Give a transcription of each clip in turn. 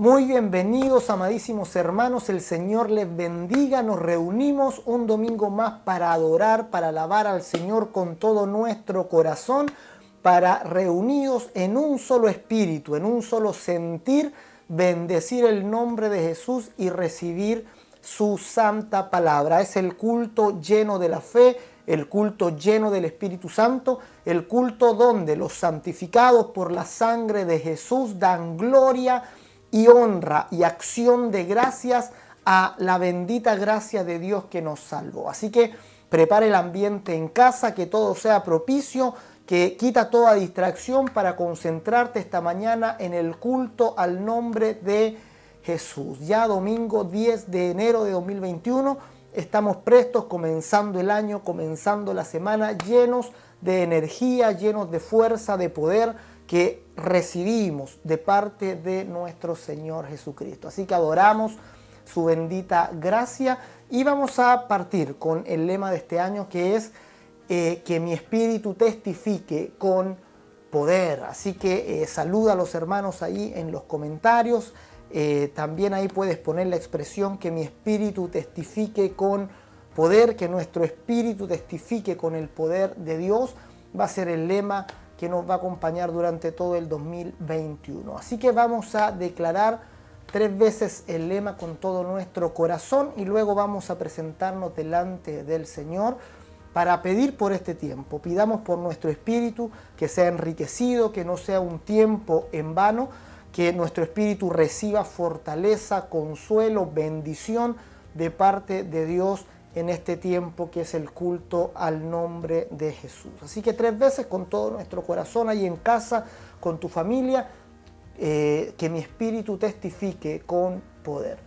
Muy bienvenidos, amadísimos hermanos, el Señor les bendiga. Nos reunimos un domingo más para adorar, para alabar al Señor con todo nuestro corazón, para reunidos en un solo espíritu, en un solo sentir, bendecir el nombre de Jesús y recibir su santa palabra. Es el culto lleno de la fe, el culto lleno del Espíritu Santo, el culto donde los santificados por la sangre de Jesús dan gloria y honra y acción de gracias a la bendita gracia de Dios que nos salvó. Así que prepare el ambiente en casa, que todo sea propicio, que quita toda distracción para concentrarte esta mañana en el culto al nombre de Jesús. Ya domingo 10 de enero de 2021, estamos prestos, comenzando el año, comenzando la semana, llenos de energía, llenos de fuerza, de poder, que recibimos de parte de nuestro Señor Jesucristo. Así que adoramos su bendita gracia y vamos a partir con el lema de este año, que es que mi espíritu testifique con poder. Así que saluda a los hermanos ahí en los comentarios. También ahí puedes poner la expresión que mi espíritu testifique con poder, que nuestro espíritu testifique con el poder de Dios. Va a ser el lema que nos va a acompañar durante todo el 2021. Así que vamos a declarar 3 veces el lema con todo nuestro corazón y luego vamos a presentarnos delante del Señor para pedir por este tiempo. Pidamos por nuestro espíritu que sea enriquecido, que no sea un tiempo en vano, que nuestro espíritu reciba fortaleza, consuelo, bendición de parte de Dios en este tiempo que es el culto al nombre de Jesús. Así que 3 veces con todo nuestro corazón ahí en casa, con tu familia, que mi espíritu testifique con poder.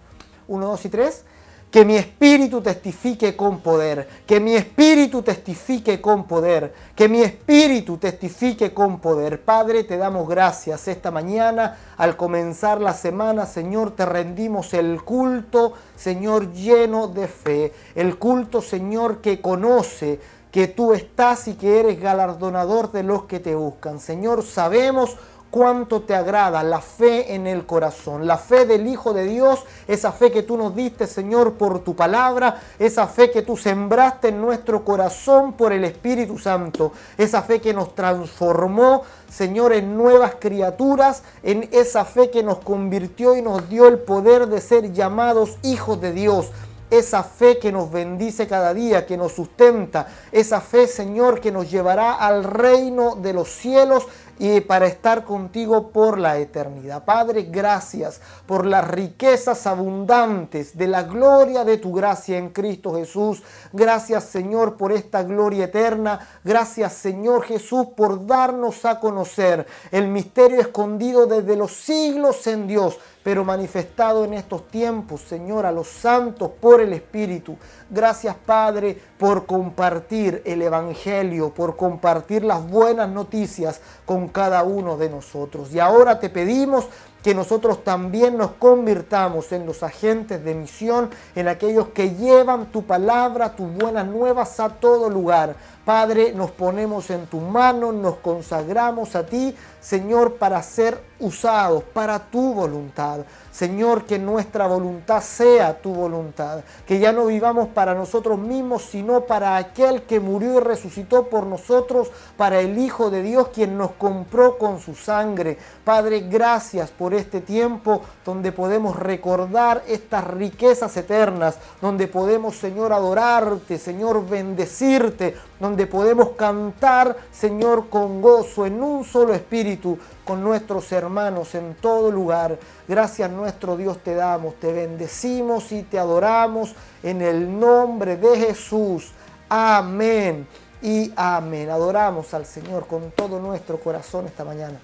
1, 2 y 3. Que mi espíritu testifique con poder, que mi espíritu testifique con poder, que mi espíritu testifique con poder. Padre, te damos gracias esta mañana al comenzar la semana. Señor, te rendimos el culto, Señor, lleno de fe. El culto, Señor, que conoce que tú estás y que eres galardonador de los que te buscan. Señor, sabemos cuánto te agrada la fe en el corazón, la fe del Hijo de Dios, esa fe que tú nos diste, Señor, por tu palabra, esa fe que tú sembraste en nuestro corazón por el Espíritu Santo, esa fe que nos transformó, Señor, en nuevas criaturas, en esa fe que nos convirtió y nos dio el poder de ser llamados hijos de Dios. Esa fe que nos bendice cada día, que nos sustenta, esa fe, Señor, que nos llevará al reino de los cielos y para estar contigo por la eternidad. Padre, gracias por las riquezas abundantes de la gloria de tu gracia en Cristo Jesús. Gracias, Señor, por esta gloria eterna. Gracias, Señor Jesús, por darnos a conocer el misterio escondido desde los siglos en Dios, pero manifestado en estos tiempos, Señor, a los santos por el Espíritu. Gracias, Padre, por compartir el Evangelio, por compartir las buenas noticias con cada uno de nosotros. Y ahora te pedimos que nosotros también nos convirtamos en los agentes de misión, en aquellos que llevan tu palabra, tus buenas nuevas a todo lugar. Padre, nos ponemos en tu mano, nos consagramos a ti, Señor, para ser usados para tu voluntad. Señor, que nuestra voluntad sea tu voluntad, que ya no vivamos para nosotros mismos, sino para aquel que murió y resucitó por nosotros, para el Hijo de Dios, quien nos compró con su sangre. Padre, gracias por este tiempo donde podemos recordar estas riquezas eternas, donde podemos, Señor, adorarte, Señor, bendecirte, donde podemos cantar, Señor, con gozo, en un solo espíritu, con nuestros hermanos en todo lugar. Gracias, nuestro Dios, te damos, te bendecimos y te adoramos en el nombre de Jesús. Amén y amén. Adoramos al Señor con todo nuestro corazón esta mañana.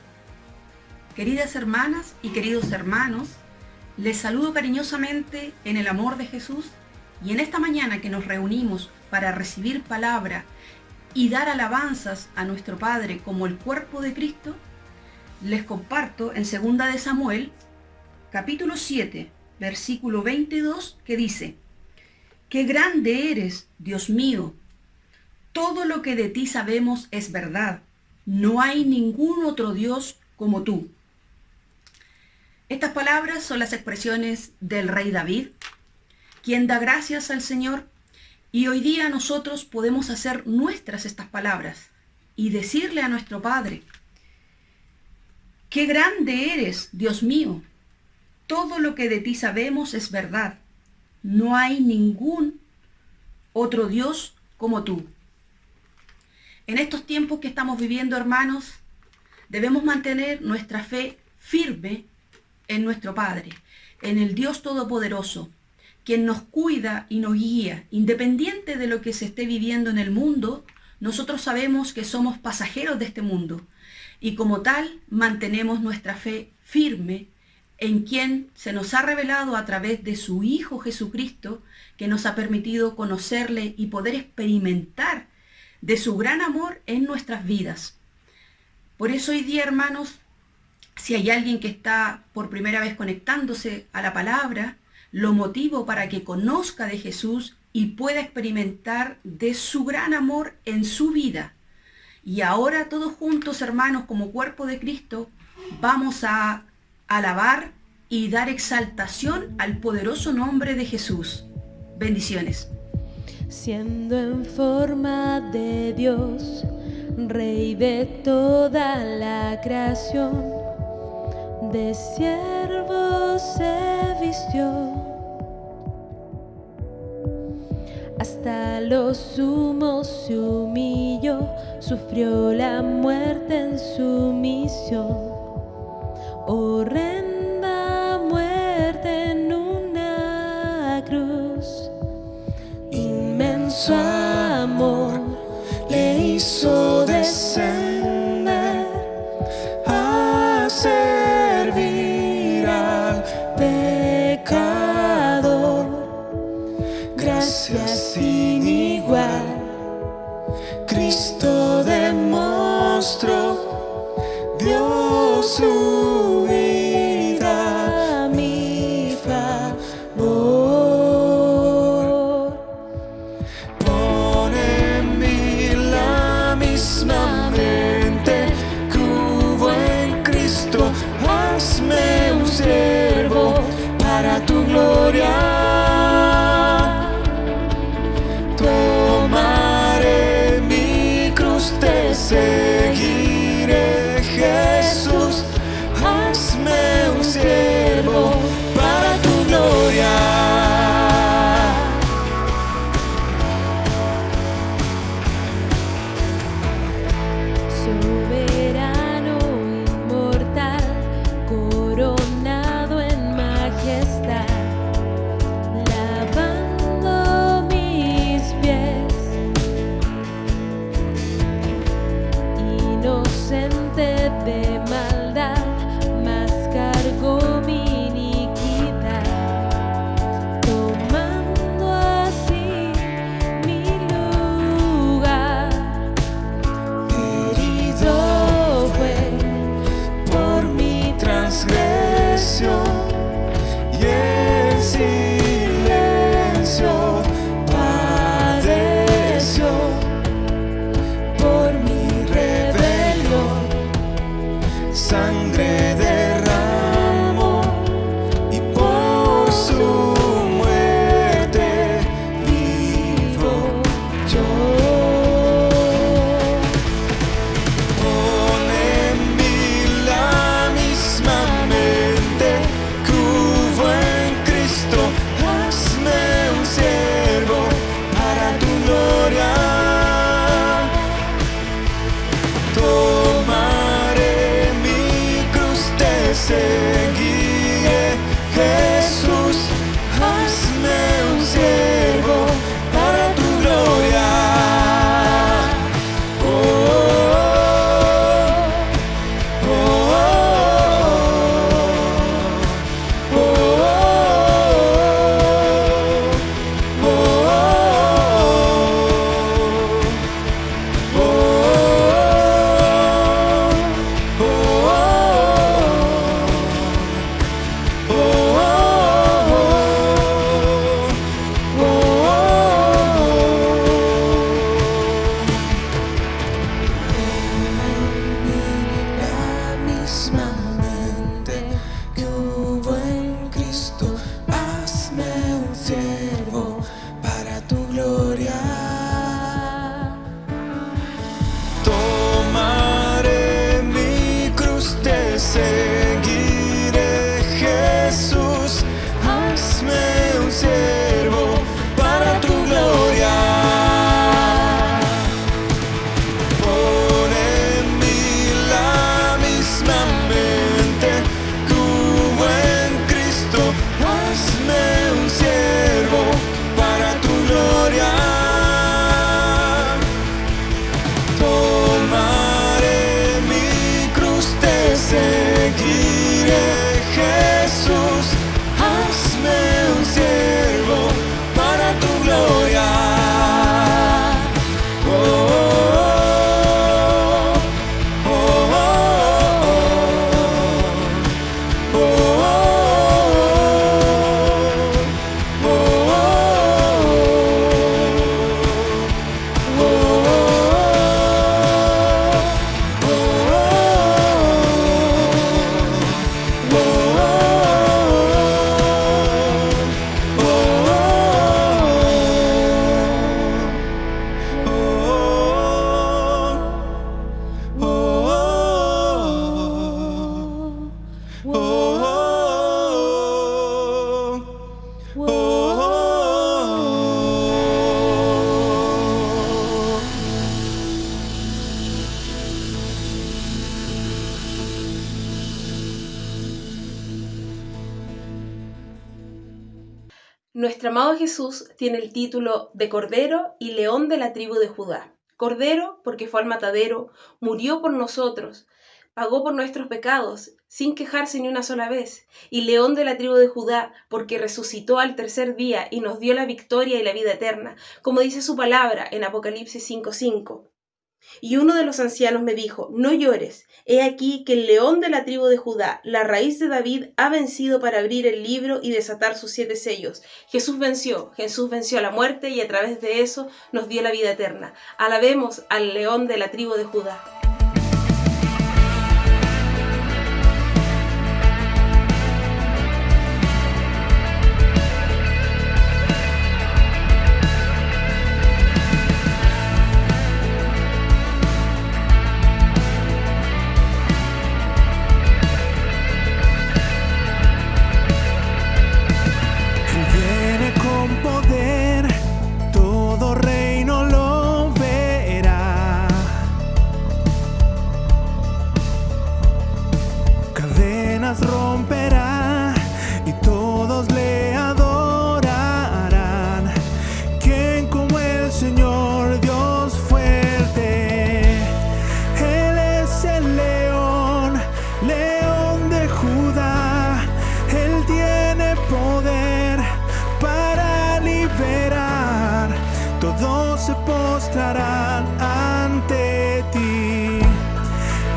Queridas hermanas y queridos hermanos, les saludo cariñosamente en el amor de Jesús y en esta mañana que nos reunimos para recibir palabra y dar alabanzas a nuestro Padre como el cuerpo de Cristo, les comparto en 2 de Samuel, capítulo 7, versículo 22, que dice: ¡Qué grande eres, Dios mío! Todo lo que de ti sabemos es verdad. No hay ningún otro Dios como tú. Estas palabras son las expresiones del rey David, quien da gracias al Señor, y hoy día nosotros podemos hacer nuestras estas palabras y decirle a nuestro Padre: qué grande eres, Dios mío. Todo lo que de ti sabemos es verdad. No hay ningún otro Dios como tú. En estos tiempos que estamos viviendo, hermanos, debemos mantener nuestra fe firme en nuestro Padre, en el Dios Todopoderoso, quien nos cuida y nos guía. Independiente de lo que se esté viviendo en el mundo, nosotros sabemos que somos pasajeros de este mundo y como tal mantenemos nuestra fe firme en quien se nos ha revelado a través de su Hijo Jesucristo, que nos ha permitido conocerle y poder experimentar de su gran amor en nuestras vidas. Por eso hoy día, hermanos, si hay alguien que está por primera vez conectándose a la palabra, lo motivo para que conozca de Jesús y pueda experimentar de su gran amor en su vida. Y ahora todos juntos, hermanos, como cuerpo de Cristo, vamos a alabar y dar exaltación al poderoso nombre de Jesús. Bendiciones. Siendo en forma de Dios, Rey de toda la creación, de siervo se vistió, hasta lo sumo se humilló, sufrió la muerte en su misión, horrenda muerte en una cruz. Inmenso amor le hizo descender a servir al pecador. Gracias sin igual, Cristo demostró, dio su vida a mi favor. Pone en mí la misma mente que hubo en Cristo, hazme un siervo para tu gloria. Tomaré mi cruz, te seguiré, Jesús, hazme un siervo para tu gloria. Soberano, inmortal, coronado en majestad, lavando mis pies, inocente de maldad, mas cargó mi iniquidad, tomando así mi lugar. Herido fue por mi transgresión y en silencio padeció por mi rebelión. Sangre derramó y por su muerte vivo yo. Pon en mí la misma mente que hubo en Cristo, hazme un siervo para tu gloria. Tomaré mi cruz, te seguiré, Jesús, hazme un siervo para tu gloria. Oh, oh, oh, oh, oh, oh, oh, oh. Nuestro amado Jesús tiene el título de Cordero y León de la tribu de Judá. Cordero porque fue al matadero, murió por nosotros, pagó por nuestros pecados, sin quejarse ni una sola vez. Y León de la tribu de Judá porque resucitó al tercer día y nos dio la victoria y la vida eterna, como dice su palabra en Apocalipsis 5:5. Y uno de los ancianos me dijo: no llores, he aquí que el león de la tribu de Judá, la raíz de David, ha vencido para abrir el libro y desatar sus 7 sellos. Jesús venció a la muerte y a través de eso nos dio la vida eterna. Alabemos al león de la tribu de Judá. Romperá y todos le adorarán. ¿Quién como el Señor Dios fuerte? Él es el león, león de Judá. Él tiene poder para liberar. Todos se postrarán ante ti.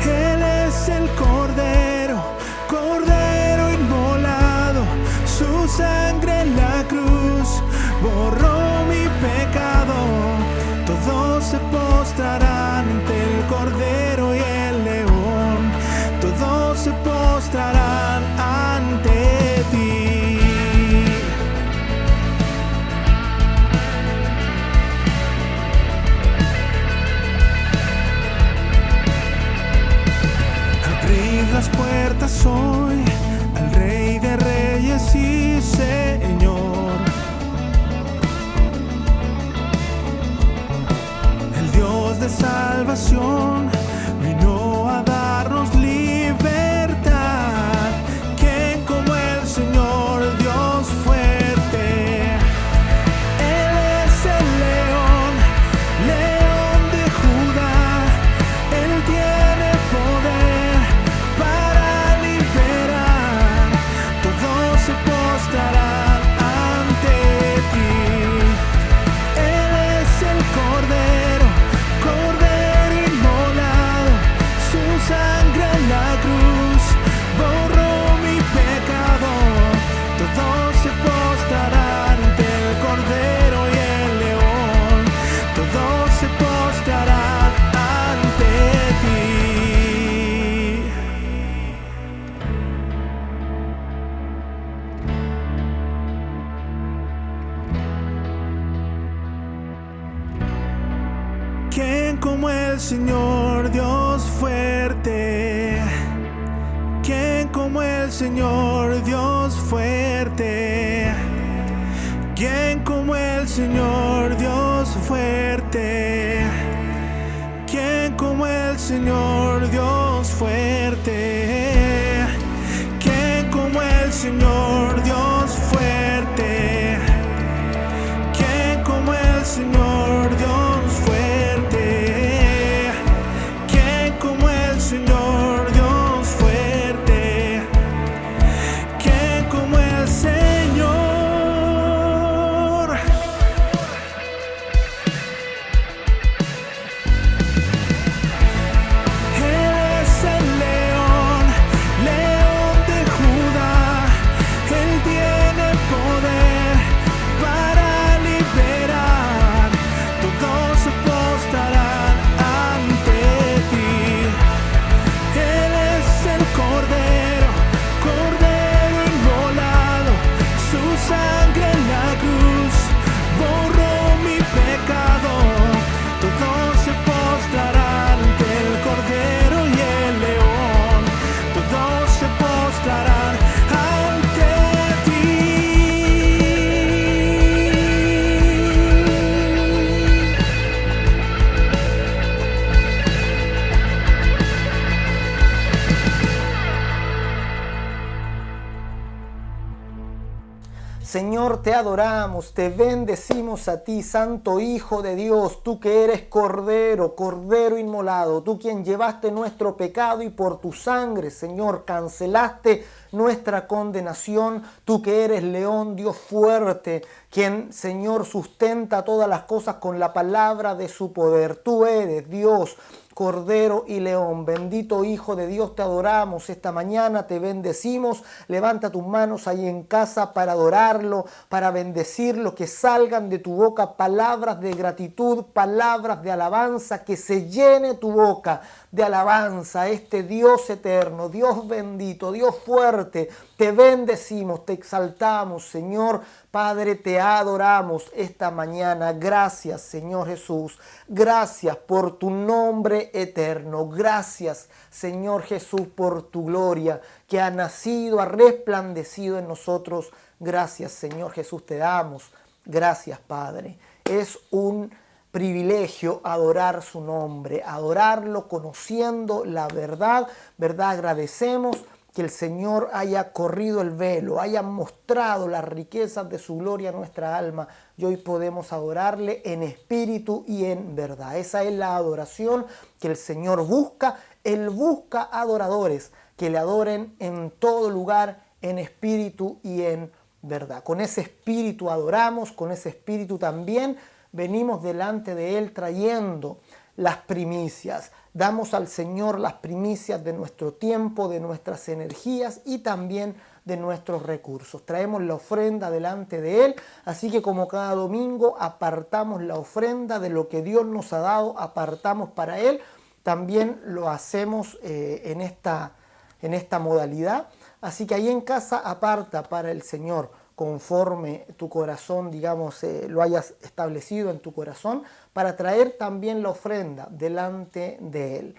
Él es el Cordero, Cordero inmolado, su sangre en la cruz borró mi pecado. Todos se postrarán ante el Cordero y el León, todos se postrarán ante ti. Abrid las puertas hoy al Rey de Reyes y Señor, el Dios de salvación vino a darnos libertad. ¿Quién como el Señor Dios fuerte? Él es el león, león de Judá. Él tiene poder para liberar. Todos se postrarán ante ti. Él es el Cordero, Cordero inmolado, su sangre en la cruz borró mi pecado. Todos se postrarán ante el Cordero y el León, todos se postrarán ante ti. ¿Quién como el Señor Dios fuerte? ¿Quién como el Señor Dios fuerte? ¿Quién como el Señor Dios fuerte? ¿Quién como el Señor Dios fuerte? ¿Quién como el Señor Dios fuerte? ¿Quién como el Señor Dios fuerte? ¿Quién como el Señor Dios fuerte? ¿Quién como el Señor? Él es el león, león de Judá. Señor, te adoramos, te bendecimos a ti, Santo Hijo de Dios, tú que eres Cordero, Cordero inmolado, tú quien llevaste nuestro pecado y por tu sangre, Señor, cancelaste nuestra condenación, tú que eres León, Dios fuerte, quien, Señor, sustenta todas las cosas con la palabra de su poder. Tú eres Dios, Cordero y León, bendito Hijo de Dios, te adoramos esta mañana, te bendecimos. Levanta tus manos ahí en casa para adorarlo, para bendecirlo, que salgan de tu boca palabras de gratitud, palabras de alabanza, que se llene tu boca de alabanza a este Dios eterno, Dios bendito, Dios fuerte. Te bendecimos, te exaltamos, Señor. Padre, te adoramos esta mañana. Gracias, Señor Jesús. Gracias por tu nombre eterno. Gracias, Señor Jesús, por tu gloria que ha nacido, ha resplandecido en nosotros. Gracias, Señor Jesús, te damos. Gracias, Padre. Es un privilegio adorar su nombre, adorarlo conociendo la verdad. ¿Verdad? Agradecemos que el Señor haya corrido el velo, haya mostrado las riquezas de su gloria a nuestra alma y hoy podemos adorarle en espíritu y en verdad. Esa es la adoración que el Señor busca. Él busca adoradores que le adoren en todo lugar, en espíritu y en verdad. Con ese espíritu adoramos, con ese espíritu también venimos delante de Él trayendo las primicias. Damos al Señor las primicias de nuestro tiempo, de nuestras energías y también de nuestros recursos. Traemos la ofrenda delante de Él, así que como cada domingo apartamos la ofrenda de lo que Dios nos ha dado, apartamos para Él. También lo hacemos en esta modalidad. Así que ahí en casa aparta para el Señor conforme tu corazón, digamos, lo hayas establecido en tu corazón, para traer también la ofrenda delante de Él.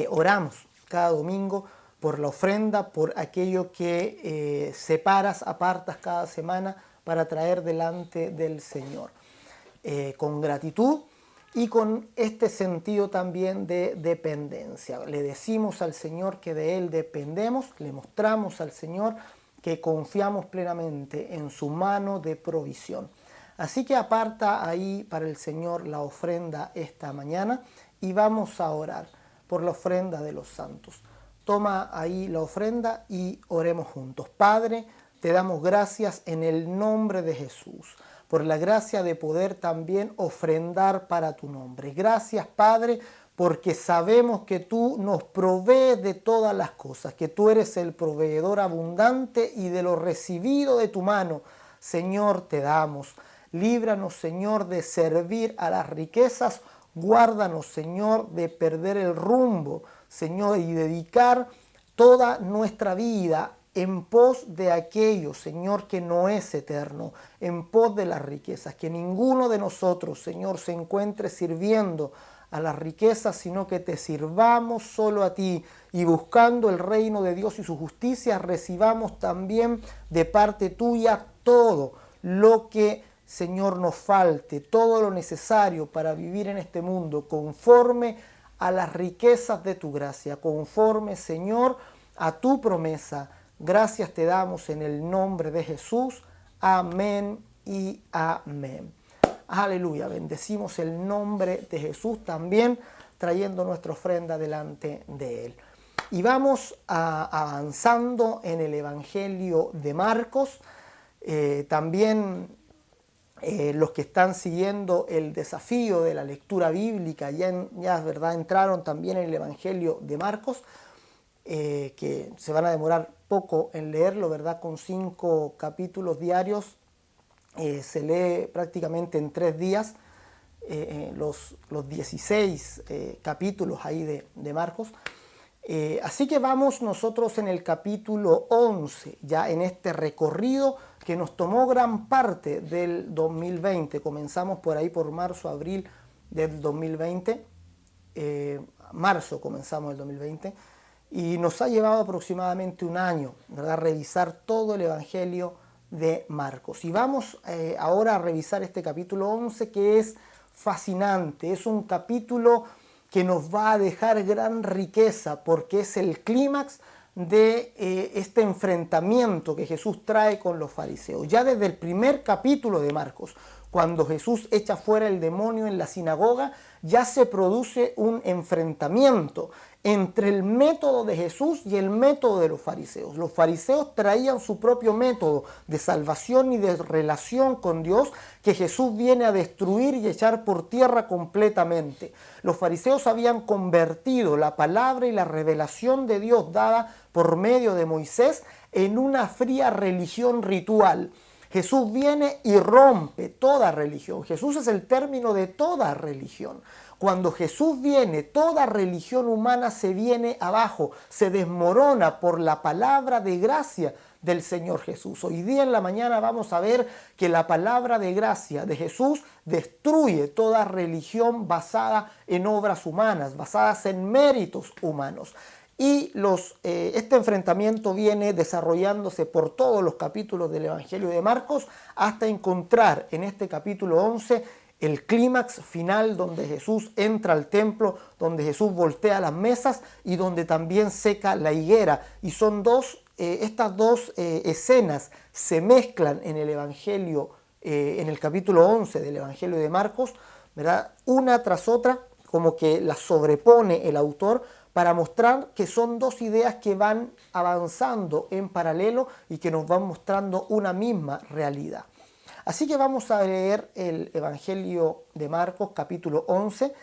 Oramos cada domingo por la ofrenda, por aquello que separas, apartas cada semana para traer delante del Señor. Con gratitud y con este sentido también de dependencia. Le decimos al Señor que de Él dependemos, le mostramos al Señor que confiamos plenamente en su mano de provisión. Así que aparta ahí para el Señor la ofrenda esta mañana y vamos a orar por la ofrenda de los santos. Toma ahí la ofrenda y oremos juntos. Padre, te damos gracias en el nombre de Jesús, por la gracia de poder también ofrendar para tu nombre. Gracias, Padre, porque sabemos que tú nos provees de todas las cosas, que tú eres el proveedor abundante y de lo recibido de tu mano, Señor, te damos. Líbranos, Señor, de servir a las riquezas, guárdanos, Señor, de perder el rumbo, Señor, y dedicar toda nuestra vida en pos de aquello, Señor, que no es eterno, en pos de las riquezas, que ninguno de nosotros, Señor, se encuentre sirviendo a las riquezas, sino que te sirvamos solo a ti y buscando el reino de Dios y su justicia, recibamos también de parte tuya todo lo que, Señor, nos falte, todo lo necesario para vivir en este mundo conforme a las riquezas de tu gracia, conforme, Señor, a tu promesa. Gracias te damos en el nombre de Jesús. Amén y amén. Aleluya, bendecimos el nombre de Jesús también trayendo nuestra ofrenda delante de Él. Y vamos avanzando en el Evangelio de Marcos. También los que están siguiendo el desafío de la lectura bíblica ya ¿verdad? Entraron también en el Evangelio de Marcos, que se van a demorar poco en leerlo, ¿verdad? Con 5 capítulos diarios. Se lee prácticamente en 3 días los 16 capítulos ahí de Marcos. Así que vamos nosotros en el capítulo 11, ya en este recorrido que nos tomó gran parte del 2020. Comenzamos por ahí por marzo, abril del 2020. Marzo comenzamos el 2020. Y nos ha llevado aproximadamente un año, ¿verdad? Revisar todo el Evangelio de Marcos. Y vamos ahora a revisar este capítulo 11, que es fascinante. Es un capítulo que nos va a dejar gran riqueza porque es el clímax de este enfrentamiento que Jesús trae con los fariseos. Ya desde el primer capítulo de Marcos, cuando Jesús echa fuera el demonio en la sinagoga, ya se produce un enfrentamiento entre el método de Jesús y el método de los fariseos. Los fariseos traían su propio método de salvación y de relación con Dios que Jesús viene a destruir y echar por tierra completamente. Los fariseos habían convertido la palabra y la revelación de Dios dada por medio de Moisés en una fría religión ritual. Jesús viene y rompe toda religión. Jesús es el término de toda religión. Cuando Jesús viene, toda religión humana se viene abajo, se desmorona por la palabra de gracia del Señor Jesús. Hoy día en la mañana vamos a ver que la palabra de gracia de Jesús destruye toda religión basada en obras humanas, basadas en méritos humanos. Y este enfrentamiento viene desarrollándose por todos los capítulos del Evangelio de Marcos hasta encontrar en este capítulo 11 el clímax final donde Jesús entra al templo, donde Jesús voltea las mesas y donde también seca la higuera. Y son estas dos escenas se mezclan en el Evangelio, en el capítulo 11 del Evangelio de Marcos, ¿verdad? Una tras otra, como que las sobrepone el autor, para mostrar que son dos ideas que van avanzando en paralelo y que nos van mostrando una misma realidad. Así que vamos a leer el Evangelio de Marcos, capítulo 11,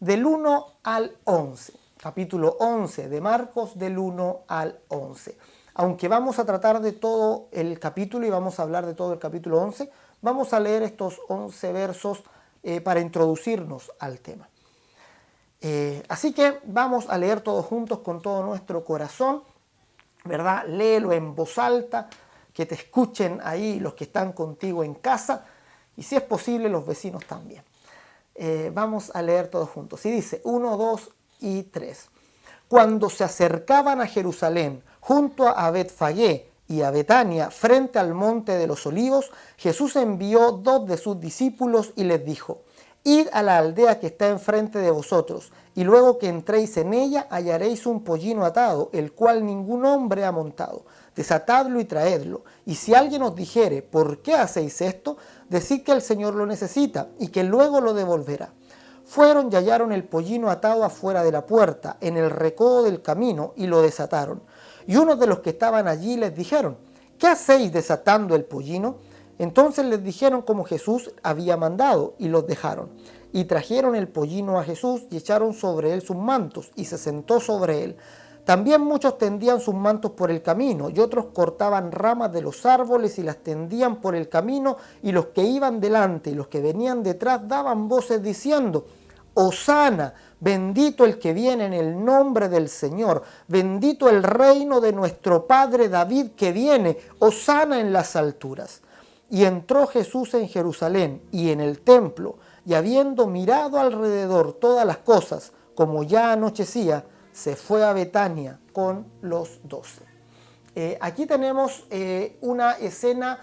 del 1 al 11. Capítulo 11 de Marcos, del 1 al 11. Aunque vamos a tratar de todo el capítulo y vamos a hablar de todo el capítulo 11, vamos a leer estos 11 versos para introducirnos al tema. Así que vamos a leer todos juntos con todo nuestro corazón, ¿verdad? Léelo en voz alta, que te escuchen ahí los que están contigo en casa y si es posible los vecinos también. Vamos a leer todos juntos. Y dice 1, 2 y 3. Cuando se acercaban a Jerusalén, junto a Betfagé y a Betania, frente al monte de los Olivos, Jesús envió 2 de sus discípulos y les dijo: Id a la aldea que está enfrente de vosotros, y luego que entréis en ella hallaréis un pollino atado, el cual ningún hombre ha montado. Desatadlo y traedlo. Y si alguien os dijere: ¿por qué hacéis esto?, decid que el Señor lo necesita, y que luego lo devolverá. Fueron y hallaron el pollino atado afuera de la puerta, en el recodo del camino, y lo desataron. Y unos de los que estaban allí les dijeron: ¿qué hacéis desatando el pollino? Entonces les dijeron como Jesús había mandado, y los dejaron. Y trajeron el pollino a Jesús, y echaron sobre él sus mantos, y se sentó sobre él. También muchos tendían sus mantos por el camino, y otros cortaban ramas de los árboles y las tendían por el camino, y los que iban delante y los que venían detrás daban voces diciendo: Hosana, bendito el que viene en el nombre del Señor, bendito el reino de nuestro padre David que viene, hosana en las alturas. Y entró Jesús en Jerusalén y en el templo, y habiendo mirado alrededor todas las cosas, como ya anochecía, se fue a Betania con los 12. Aquí tenemos una escena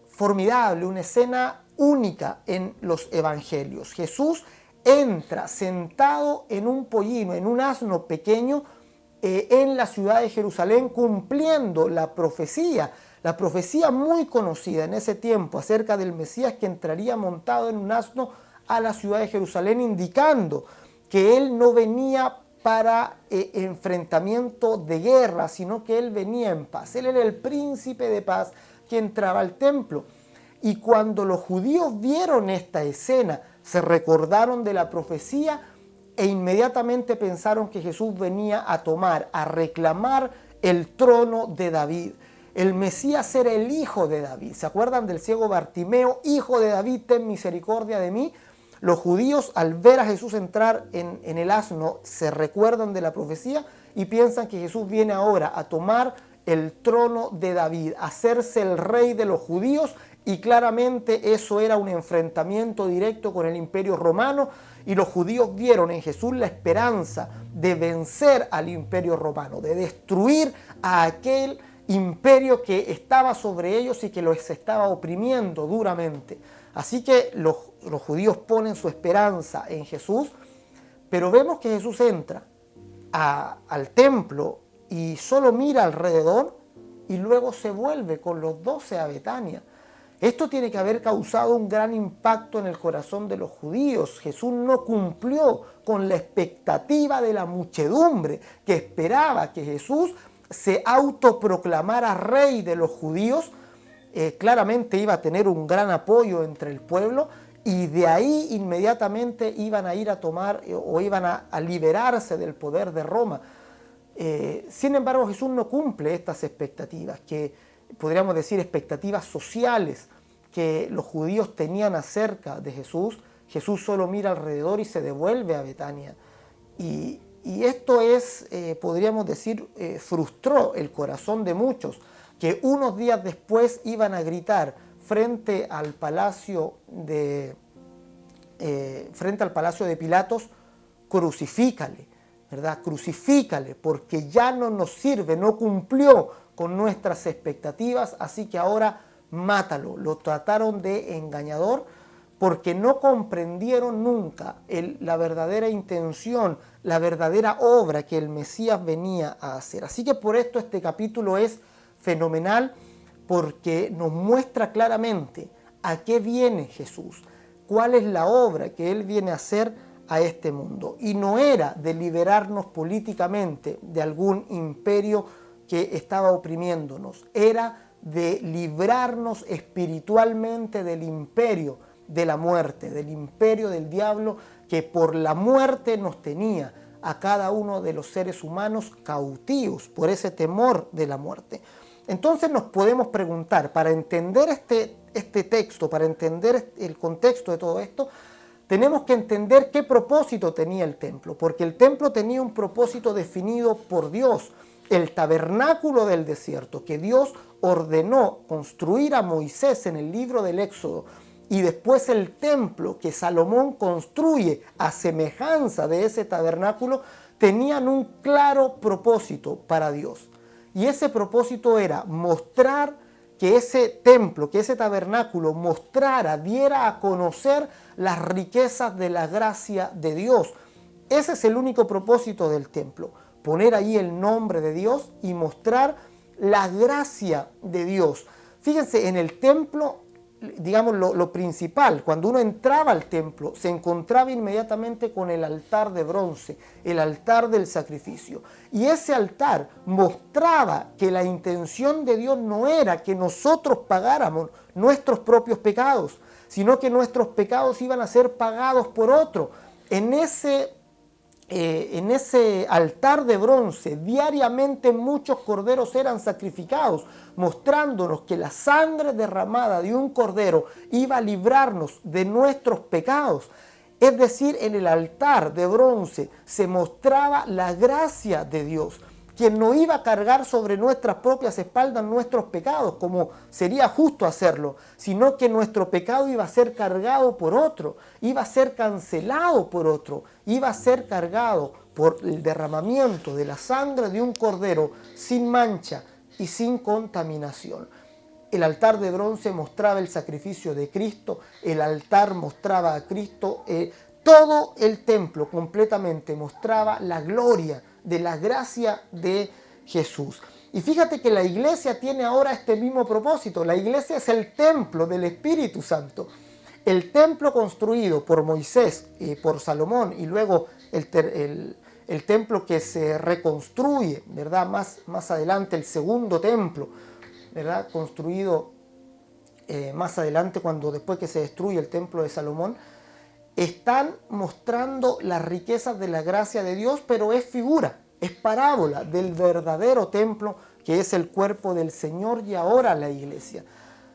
formidable, una escena única en los evangelios. Jesús entra sentado en un pollino, en un asno pequeño, en la ciudad de Jerusalén, cumpliendo la profecía muy conocida en ese tiempo acerca del Mesías que entraría montado en un asno a la ciudad de Jerusalén, indicando que él no venía para enfrentamiento de guerra, sino que él venía en paz. Él era el príncipe de paz que entraba al templo. Y cuando los judíos vieron esta escena, se recordaron de la profecía e inmediatamente pensaron que Jesús venía a tomar, a reclamar el trono de David. El Mesías era el hijo de David. ¿Se acuerdan del ciego Bartimeo? Hijo de David, ten misericordia de mí. Los judíos, al ver a Jesús entrar en el asno, se recuerdan de la profecía y piensan que Jesús viene ahora a tomar el trono de David, a hacerse el rey de los judíos, y claramente eso era un enfrentamiento directo con el Imperio Romano, y los judíos vieron en Jesús la esperanza de vencer al Imperio Romano, de destruir a aquel imperio que estaba sobre ellos y que los estaba oprimiendo duramente. Así que los judíos ponen su esperanza en Jesús, pero vemos que Jesús entra al templo y solo mira alrededor y luego se vuelve con los 12 a Betania. Esto tiene que haber causado un gran impacto en el corazón de los judíos. Jesús no cumplió con la expectativa de la muchedumbre que esperaba que Jesús se autoproclamara rey de los judíos. Claramente iba a tener un gran apoyo entre el pueblo y de ahí inmediatamente iban a ir a tomar o iban a liberarse del poder de Roma. Sin embargo, Jesús no cumple estas expectativas, que podríamos decir expectativas sociales que los judíos tenían acerca de Jesús. Jesús solo mira alrededor y se devuelve a Betania. Y esto podríamos decir, frustró el corazón de muchos, que unos días después iban a gritar frente al palacio de Pilatos: crucifícale, ¿verdad? Crucifícale, porque ya no nos sirve, no cumplió con nuestras expectativas, así que ahora mátalo. Lo trataron de engañador porque no comprendieron nunca la verdadera intención, la verdadera obra que el Mesías venía a hacer. Así que por esto este capítulo es fenomenal, porque nos muestra claramente a qué viene Jesús, cuál es la obra que Él viene a hacer a este mundo. Y no era de liberarnos políticamente de algún imperio que estaba oprimiéndonos, era de librarnos espiritualmente del imperio de la muerte, del imperio del diablo, que por la muerte nos tenía a cada uno de los seres humanos cautivos por ese temor de la muerte. Entonces nos podemos preguntar, para entender este texto, para entender el contexto de todo esto, tenemos que entender qué propósito tenía el templo, porque el templo tenía un propósito definido por Dios. El tabernáculo del desierto que Dios ordenó construir a Moisés en el libro del Éxodo, y después el templo que Salomón construye a semejanza de ese tabernáculo, tenían un claro propósito para Dios. Y ese propósito era mostrar que ese templo, que ese tabernáculo diera a conocer las riquezas de la gracia de Dios. Ese es el único propósito del templo, poner ahí el nombre de Dios y mostrar la gracia de Dios. Fíjense, en el templo, digamos lo principal, cuando uno entraba al templo, se encontraba inmediatamente con el altar de bronce, el altar del sacrificio. Y ese altar mostraba que la intención de Dios no era que nosotros pagáramos nuestros propios pecados, sino que nuestros pecados iban a ser pagados por otro. En ese altar de bronce diariamente muchos corderos eran sacrificados, mostrándonos que la sangre derramada de un cordero iba a librarnos de nuestros pecados. Es decir, en el altar de bronce se mostraba la gracia de Dios, quien no iba a cargar sobre nuestras propias espaldas nuestros pecados, como sería justo hacerlo, sino que nuestro pecado iba a ser cargado por otro, iba a ser cancelado por otro, iba a ser cargado por el derramamiento de la sangre de un cordero sin mancha y sin contaminación. El altar de bronce mostraba el sacrificio de Cristo, el altar mostraba a Cristo, todo el templo completamente mostraba la gloria de la gracia de Jesús. Y fíjate que la iglesia tiene ahora este mismo propósito. La iglesia es el templo del Espíritu Santo. El templo construido por Moisés, por Salomón, y luego el templo que se reconstruye, ¿verdad? Más adelante, el segundo templo, ¿verdad? Construido más adelante, después que se destruye el templo de Salomón, están mostrando las riquezas de la gracia de Dios, pero es figura, es parábola del verdadero templo que es el cuerpo del Señor y ahora la iglesia.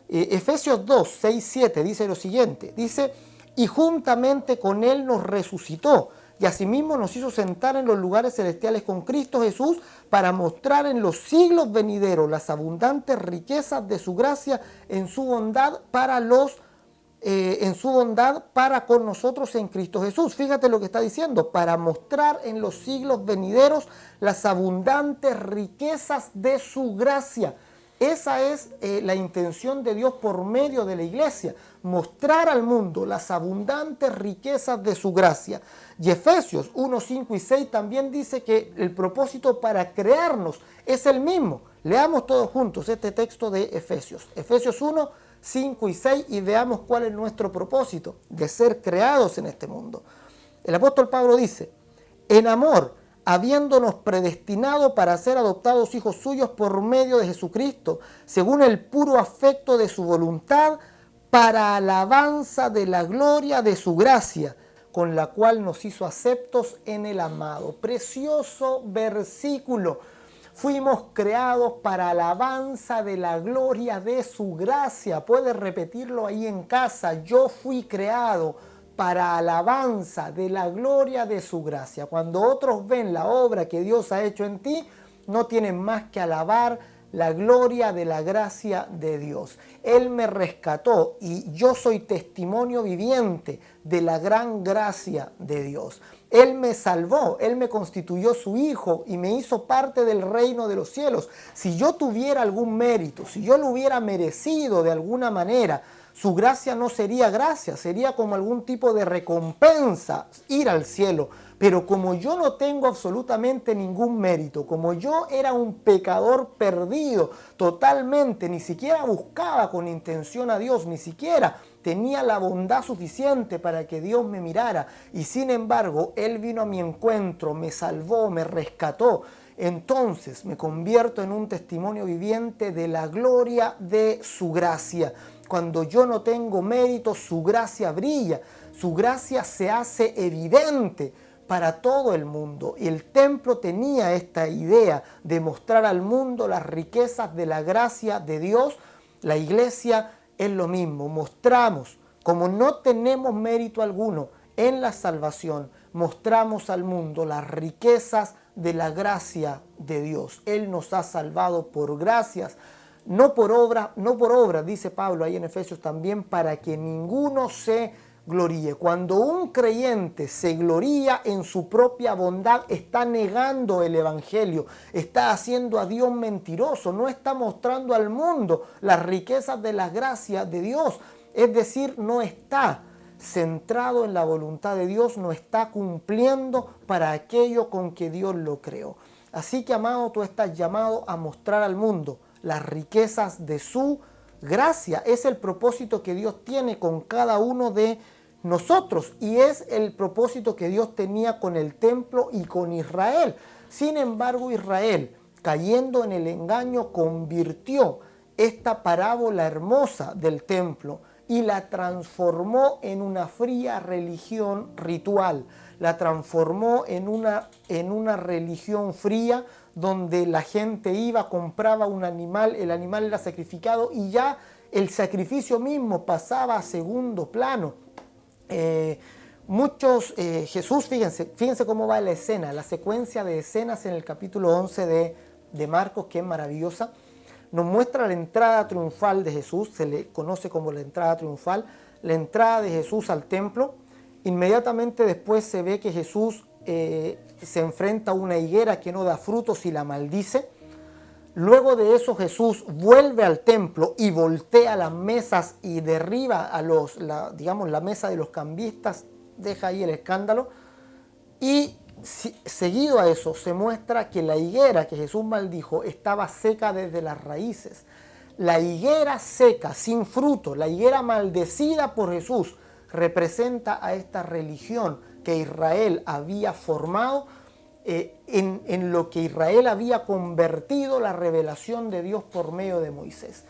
Efesios 2, 6, 7 dice lo siguiente, dice: y juntamente con Él nos resucitó y asimismo nos hizo sentar en los lugares celestiales con Cristo Jesús para mostrar en los siglos venideros las abundantes riquezas de su gracia en su bondad para con nosotros en Cristo Jesús. Fíjate lo que está diciendo: para mostrar en los siglos venideros las abundantes riquezas de su gracia Esa es la intención de Dios por medio de la iglesia, mostrar al mundo las abundantes riquezas de su gracia. Y Efesios 1, 5 y 6 también dice que el propósito para crearnos es el mismo. Leamos todos juntos este texto de Efesios. Efesios 1, 5 y 6 y veamos cuál es nuestro propósito de ser creados en este mundo. El apóstol Pablo dice, en amor, habiéndonos predestinado para ser adoptados hijos suyos por medio de Jesucristo, según el puro afecto de su voluntad, para alabanza de la gloria de su gracia, con la cual nos hizo aceptos en el amado. Precioso versículo. Fuimos creados para alabanza de la gloria de su gracia. Puedes repetirlo ahí en casa. Yo fui creado para alabanza de la gloria de su gracia. Cuando otros ven la obra que Dios ha hecho en ti, no tienen más que alabar la gloria de la gracia de Dios. Él me rescató y yo soy testimonio viviente de la gran gracia de Dios. Él me salvó, Él me constituyó su hijo y me hizo parte del reino de los cielos. Si yo tuviera algún mérito, si yo lo hubiera merecido de alguna manera, su gracia no sería gracia, sería como algún tipo de recompensa ir al cielo. Pero como yo no tengo absolutamente ningún mérito, como yo era un pecador perdido totalmente, ni siquiera buscaba con intención a Dios, ni siquiera tenía la bondad suficiente para que Dios me mirara, y sin embargo Él vino a mi encuentro, me salvó, me rescató. Entonces me convierto en un testimonio viviente de la gloria de su gracia. Cuando yo no tengo mérito, su gracia brilla, su gracia se hace evidente para todo el mundo. Y el templo tenía esta idea de mostrar al mundo las riquezas de la gracia de Dios. La iglesia es lo mismo. Mostramos, como no tenemos mérito alguno en la salvación, mostramos al mundo las riquezas de la gracia de Dios. Él nos ha salvado por gracias, no por obra, dice Pablo ahí en Efesios también, para que ninguno se gloríe. Cuando un creyente se gloría en su propia bondad, está negando el evangelio, está haciendo a Dios mentiroso, no está mostrando al mundo las riquezas de la gracia de Dios. Es decir, no está centrado en la voluntad de Dios, no está cumpliendo para aquello con que Dios lo creó. Así que, amado, tú estás llamado a mostrar al mundo las riquezas de su gracia. Es el propósito que Dios tiene con cada uno de nosotros y es el propósito que Dios tenía con el templo y con Israel. Sin embargo, Israel, cayendo en el engaño, convirtió esta parábola hermosa del templo y la transformó en una fría religión ritual. La transformó en una religión fría donde la gente iba, compraba un animal, el animal era sacrificado y ya el sacrificio mismo pasaba a segundo plano. Jesús, fíjense cómo va la escena, la secuencia de escenas en el capítulo 11 de Marcos, que es maravillosa. Nos muestra la entrada triunfal de Jesús, se le conoce como la entrada triunfal, la entrada de Jesús al templo. Inmediatamente después se ve que Jesús se enfrenta a una higuera que no da frutos y la maldice. Luego de eso Jesús vuelve al templo y voltea las mesas y derriba a la mesa de los cambistas, deja ahí el escándalo. Y seguido a eso se muestra que la higuera que Jesús maldijo estaba seca desde las raíces. La higuera seca, sin fruto, la higuera maldecida por Jesús, representa a esta religión que Israel había formado, en lo que Israel había convertido la revelación de Dios por medio de Moisés.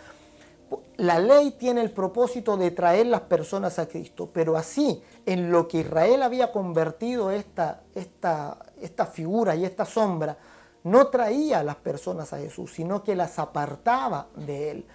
La ley tiene el propósito de traer las personas a Cristo, pero así, en lo que Israel había convertido esta figura y esta sombra, no traía a las personas a Jesús, sino que las apartaba de Él.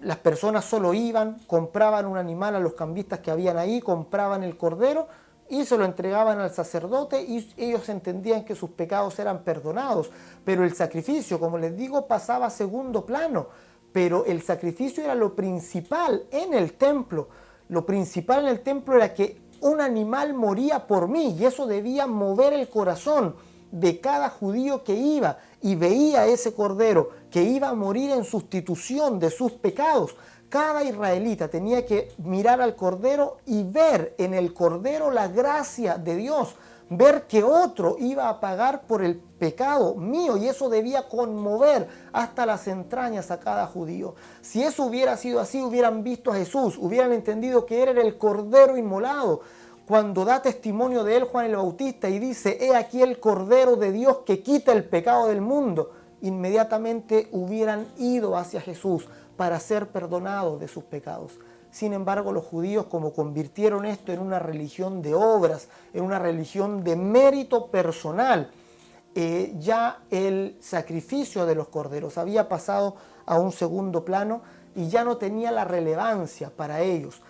Las personas solo iban, compraban un animal a los cambistas que habían ahí, compraban el cordero y se lo entregaban al sacerdote y ellos entendían que sus pecados eran perdonados. Pero el sacrificio, como les digo, pasaba a segundo plano. Pero el sacrificio era lo principal en el templo. Lo principal en el templo era que un animal moría por mí y eso debía mover el corazón de cada judío que iba y veía a ese cordero que iba a morir en sustitución de sus pecados. Cada israelita tenía que mirar al cordero y ver en el cordero la gracia de Dios, ver que otro iba a pagar por el pecado mío, y eso debía conmover hasta las entrañas a cada judío. Si eso hubiera sido así, hubieran visto a Jesús, hubieran entendido que él era el cordero inmolado. Cuando da testimonio de él Juan el Bautista y dice: he aquí el cordero de Dios que quita el pecado del mundo, inmediatamente hubieran ido hacia Jesús para ser perdonados de sus pecados. Sin embargo, los judíos, como convirtieron esto en una religión de obras, en una religión de mérito personal, ya el sacrificio de los corderos había pasado a un segundo plano y ya no tenía la relevancia para ellos.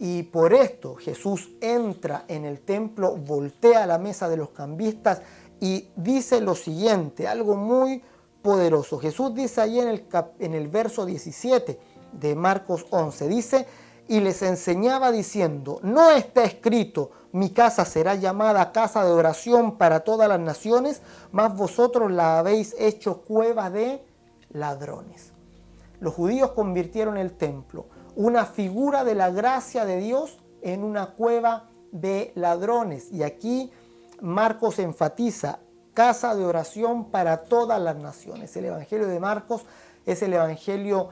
Y por esto Jesús entra en el templo, voltea la mesa de los cambistas y dice lo siguiente, algo muy poderoso. Jesús dice ahí en el verso 17 de Marcos 11, dice: y les enseñaba diciendo: no está escrito, mi casa será llamada casa de oración para todas las naciones, mas vosotros la habéis hecho cueva de ladrones. Los judíos convirtieron el templo, una figura de la gracia de Dios, en una cueva de ladrones. Y aquí Marcos enfatiza: casa de oración para todas las naciones. El Evangelio de Marcos es el Evangelio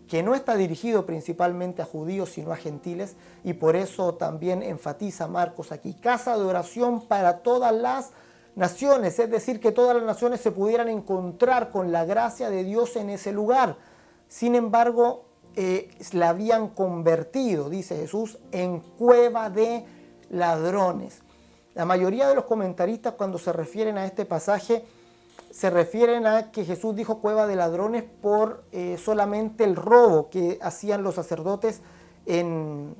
que no está dirigido principalmente a judíos, sino a gentiles, y por eso también enfatiza Marcos aquí: casa de oración para todas las naciones, es decir, que todas las naciones se pudieran encontrar con la gracia de Dios en ese lugar. Sin embargo, la habían convertido, dice Jesús, en cueva de ladrones. La mayoría de los comentaristas, cuando se refieren a este pasaje, se refieren a que Jesús dijo cueva de ladrones por solamente el robo que hacían los sacerdotes en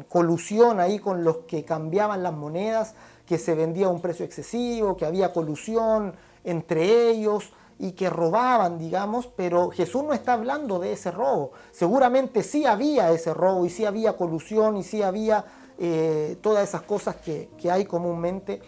colusión ahí con los que cambiaban las monedas, que se vendía a un precio excesivo, que había colusión entre ellos y que robaban, digamos, pero Jesús no está hablando de ese robo. Seguramente sí había ese robo y sí había colusión y sí había todas esas cosas que hay comúnmente.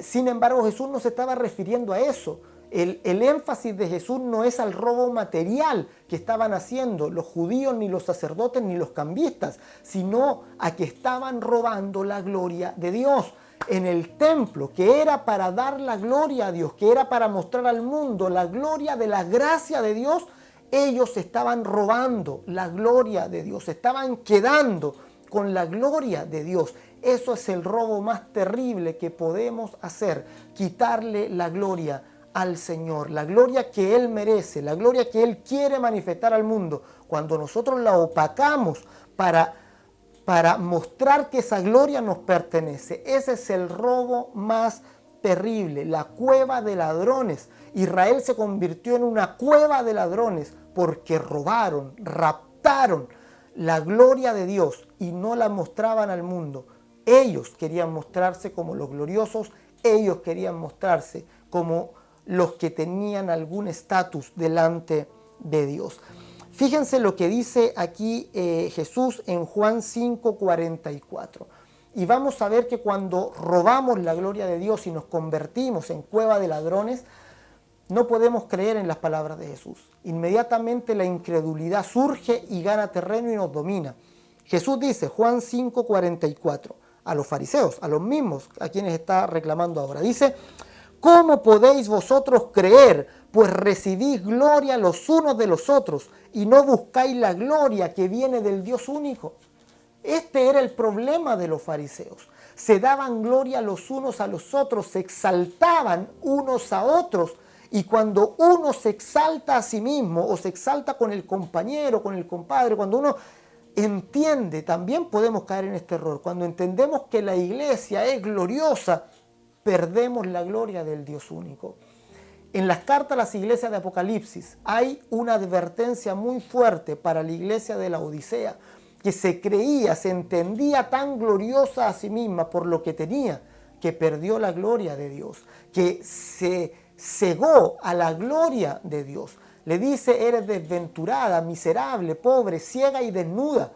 Sin embargo, Jesús no se estaba refiriendo a eso. El énfasis de Jesús no es al robo material que estaban haciendo los judíos, ni los sacerdotes, ni los cambistas, sino a que estaban robando la gloria de Dios. En el templo, que era para dar la gloria a Dios, que era para mostrar al mundo la gloria de la gracia de Dios, ellos estaban robando la gloria de Dios, estaban quedando con la gloria de Dios. Eso es el robo más terrible que podemos hacer, quitarle la gloria al Señor, la gloria que Él merece, la gloria que Él quiere manifestar al mundo. Cuando nosotros la opacamos para mostrar que esa gloria nos pertenece, ese es el robo más terrible, la cueva de ladrones. Israel se convirtió en una cueva de ladrones porque robaron, raptaron la gloria de Dios y no la mostraban al mundo. Ellos querían mostrarse como los gloriosos, ellos querían mostrarse como los que tenían algún estatus delante de Dios. Fíjense lo que dice aquí Jesús en Juan 5:44. Y vamos a ver que cuando robamos la gloria de Dios y nos convertimos en cueva de ladrones, no podemos creer en las palabras de Jesús. Inmediatamente la incredulidad surge y gana terreno y nos domina. Jesús dice, Juan 5:44, a los fariseos, a los mismos a quienes está reclamando ahora. Dice: ¿cómo podéis vosotros creer, pues recibís gloria los unos de los otros y no buscáis la gloria que viene del Dios único? Este era el problema de los fariseos. Se daban gloria los unos a los otros, se exaltaban unos a otros. Y cuando uno se exalta a sí mismo o se exalta con el compañero, con el compadre, cuando uno entiende, también podemos caer en este error. Cuando entendemos que la iglesia es gloriosa, perdemos la gloria del Dios único. En las cartas a las iglesias de Apocalipsis hay una advertencia muy fuerte para la iglesia de la Odisea, que se creía, se entendía tan gloriosa a sí misma por lo que tenía, que perdió la gloria de Dios, que se cegó a la gloria de Dios. Le dice: eres desventurada, miserable, pobre, ciega y desnuda.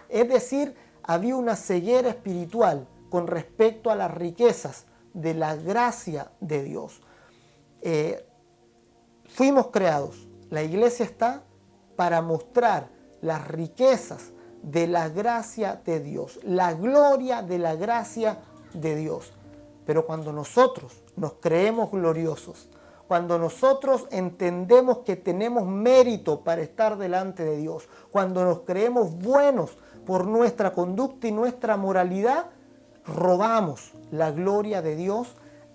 Es decir, había una ceguera espiritual con respecto a las riquezas de la gracia de Dios. Fuimos creados, la iglesia está para mostrar las riquezas de la gracia de Dios, la gloria de la gracia de Dios. Pero cuando nosotros nos creemos gloriosos, cuando nosotros entendemos que tenemos mérito para estar delante de Dios, cuando nos creemos buenos por nuestra conducta y nuestra moralidad, robamos la gloria de Dios,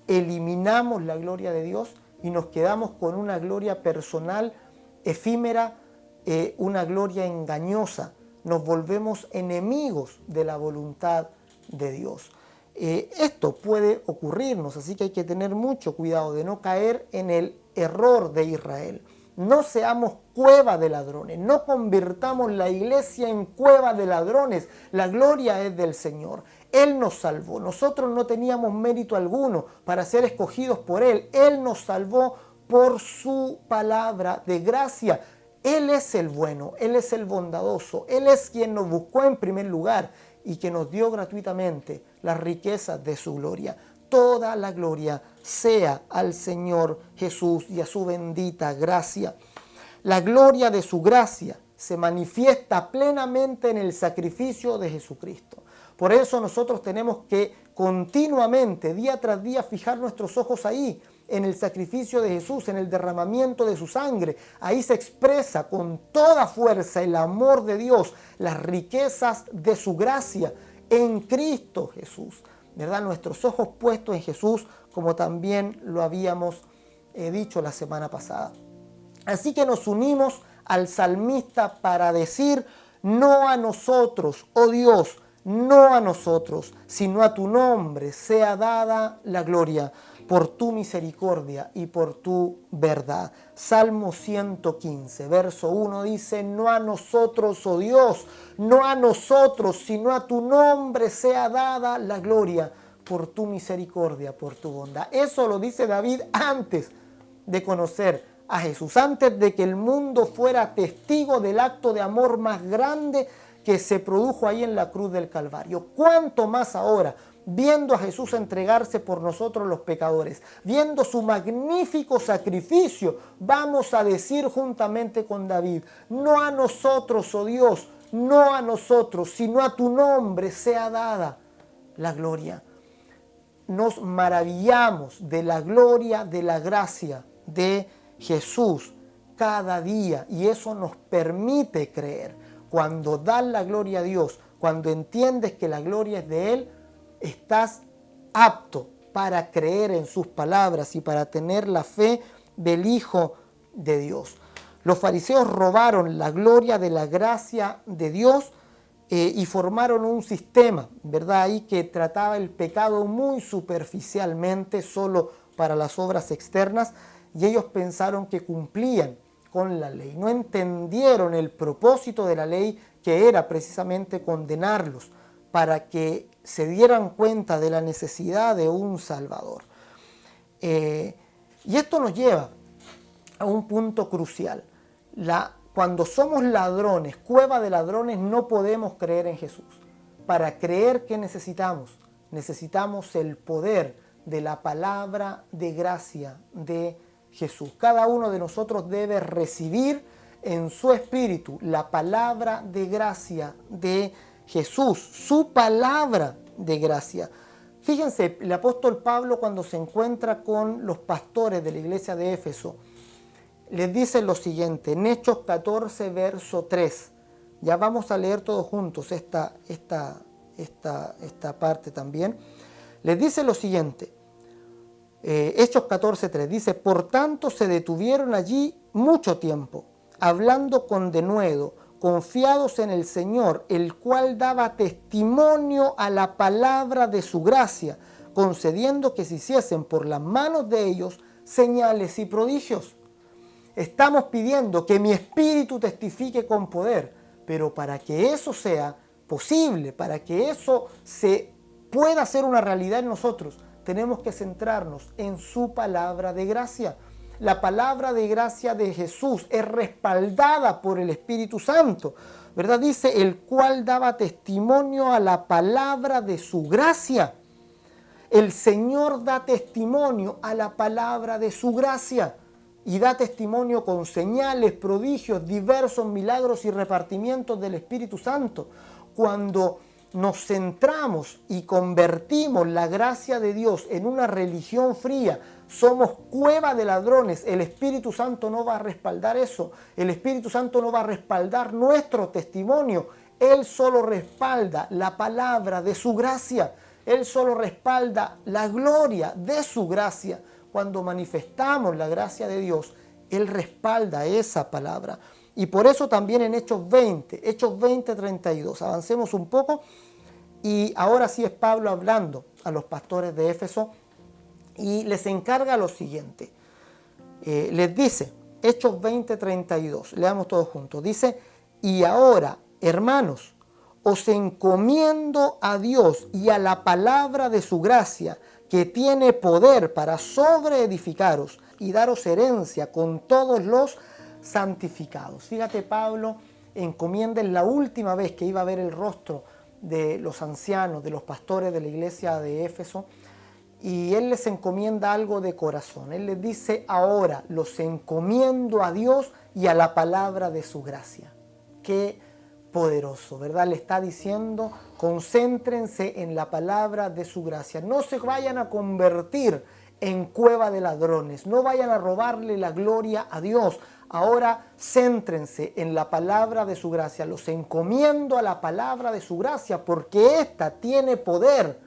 eliminamos la gloria de Dios y nos quedamos con una gloria personal efímera, una gloria engañosa. Nos volvemos enemigos de la voluntad de Dios. Esto puede ocurrirnos, así que hay que tener mucho cuidado de no caer en el error de Israel. No seamos cueva de ladrones, no convirtamos la iglesia en cueva de ladrones. La gloria es del Señor. Él nos salvó. Nosotros no teníamos mérito alguno para ser escogidos por Él. Él nos salvó por su palabra de gracia. Él es el bueno, Él es el bondadoso, Él es quien nos buscó en primer lugar y que nos dio gratuitamente las riquezas de su gloria. Toda la gloria sea al Señor Jesús y a su bendita gracia. La gloria de su gracia se manifiesta plenamente en el sacrificio de Jesucristo. Por eso nosotros tenemos que continuamente, día tras día, fijar nuestros ojos ahí, en el sacrificio de Jesús, en el derramamiento de su sangre. Ahí se expresa con toda fuerza el amor de Dios, las riquezas de su gracia en Cristo Jesús. ¿Verdad? Nuestros ojos puestos en Jesús, como también lo habíamos dicho la semana pasada. Así que nos unimos al salmista para decir: no a nosotros, oh Dios, no a nosotros, sino a tu nombre sea dada la gloria, por tu misericordia y por tu verdad. Salmo 115, verso 1 dice: no a nosotros, oh Dios, no a nosotros, sino a tu nombre sea dada la gloria, por tu misericordia, por tu bondad. Eso lo dice David antes de conocer a Jesús, antes de que el mundo fuera testigo del acto de amor más grande que se produjo ahí en la cruz del Calvario. ¿Cuánto más ahora, viendo a Jesús entregarse por nosotros los pecadores, viendo su magnífico sacrificio, vamos a decir juntamente con David: no a nosotros, oh Dios, no a nosotros, sino a tu nombre sea dada la gloria? Nos maravillamos de la gloria, de la gracia de Jesús cada día, y eso nos permite creer. Cuando das la gloria a Dios, cuando entiendes que la gloria es de Él, estás apto para creer en sus palabras y para tener la fe del Hijo de Dios. Los fariseos robaron la gloria de la gracia de Dios y formaron un sistema, ¿verdad? Ahí que trataba el pecado muy superficialmente, solo para las obras externas, y ellos pensaron que cumplían con la ley. No entendieron el propósito de la ley, que era precisamente condenarlos para que se dieran cuenta de la necesidad de un Salvador. Y esto nos lleva a un punto crucial. Cuando somos ladrones, cueva de ladrones, no podemos creer en Jesús. Para creer, ¿qué necesitamos? Necesitamos el poder de la palabra de gracia de Jesús. Cada uno de nosotros debe recibir en su espíritu la palabra de gracia de Jesús, su palabra de gracia. Fíjense, el apóstol Pablo, cuando se encuentra con los pastores de la iglesia de Éfeso, les dice lo siguiente, en Hechos 14, verso 3. Ya vamos a leer todos juntos esta parte también. Les dice lo siguiente, Hechos 14, 3, dice: por tanto se detuvieron allí mucho tiempo, hablando con denuedo, confiados en el Señor, el cual daba testimonio a la palabra de su gracia, concediendo que se hiciesen por las manos de ellos señales y prodigios. Estamos pidiendo que mi espíritu testifique con poder, pero para que eso sea posible, para que eso se pueda hacer una realidad en nosotros, tenemos que centrarnos en su palabra de gracia. La palabra de gracia de Jesús es respaldada por el Espíritu Santo, ¿verdad? Dice, el cual daba testimonio a la palabra de su gracia. El Señor da testimonio a la palabra de su gracia y da testimonio con señales, prodigios, diversos milagros y repartimientos del Espíritu Santo. Cuando nos centramos y convertimos la gracia de Dios en una religión fría, somos cueva de ladrones, el Espíritu Santo no va a respaldar eso. El Espíritu Santo no va a respaldar nuestro testimonio. Él solo respalda la palabra de su gracia. Él solo respalda la gloria de su gracia. Cuando manifestamos la gracia de Dios, Él respalda esa palabra. Y por eso también en Hechos 20, 32, avancemos un poco. Y ahora sí es Pablo hablando a los pastores de Éfeso y les encarga lo siguiente. Les dice, Hechos 20, 32, leamos todos juntos. Dice, y ahora, hermanos, os encomiendo a Dios y a la palabra de su gracia, que tiene poder para sobreedificaros y daros herencia con todos los santificados. Fíjate, Pablo encomienda en la última vez que iba a ver el rostro de los ancianos, de los pastores de la iglesia de Éfeso, y él les encomienda algo de corazón. Él les dice, ahora los encomiendo a Dios y a la palabra de su gracia. Qué poderoso, ¿verdad? Le está diciendo, concéntrense en la palabra de su gracia. No se vayan a convertir en cueva de ladrones, no vayan a robarle la gloria a Dios. Ahora céntrense en la palabra de su gracia. Los encomiendo a la palabra de su gracia porque ésta tiene poder.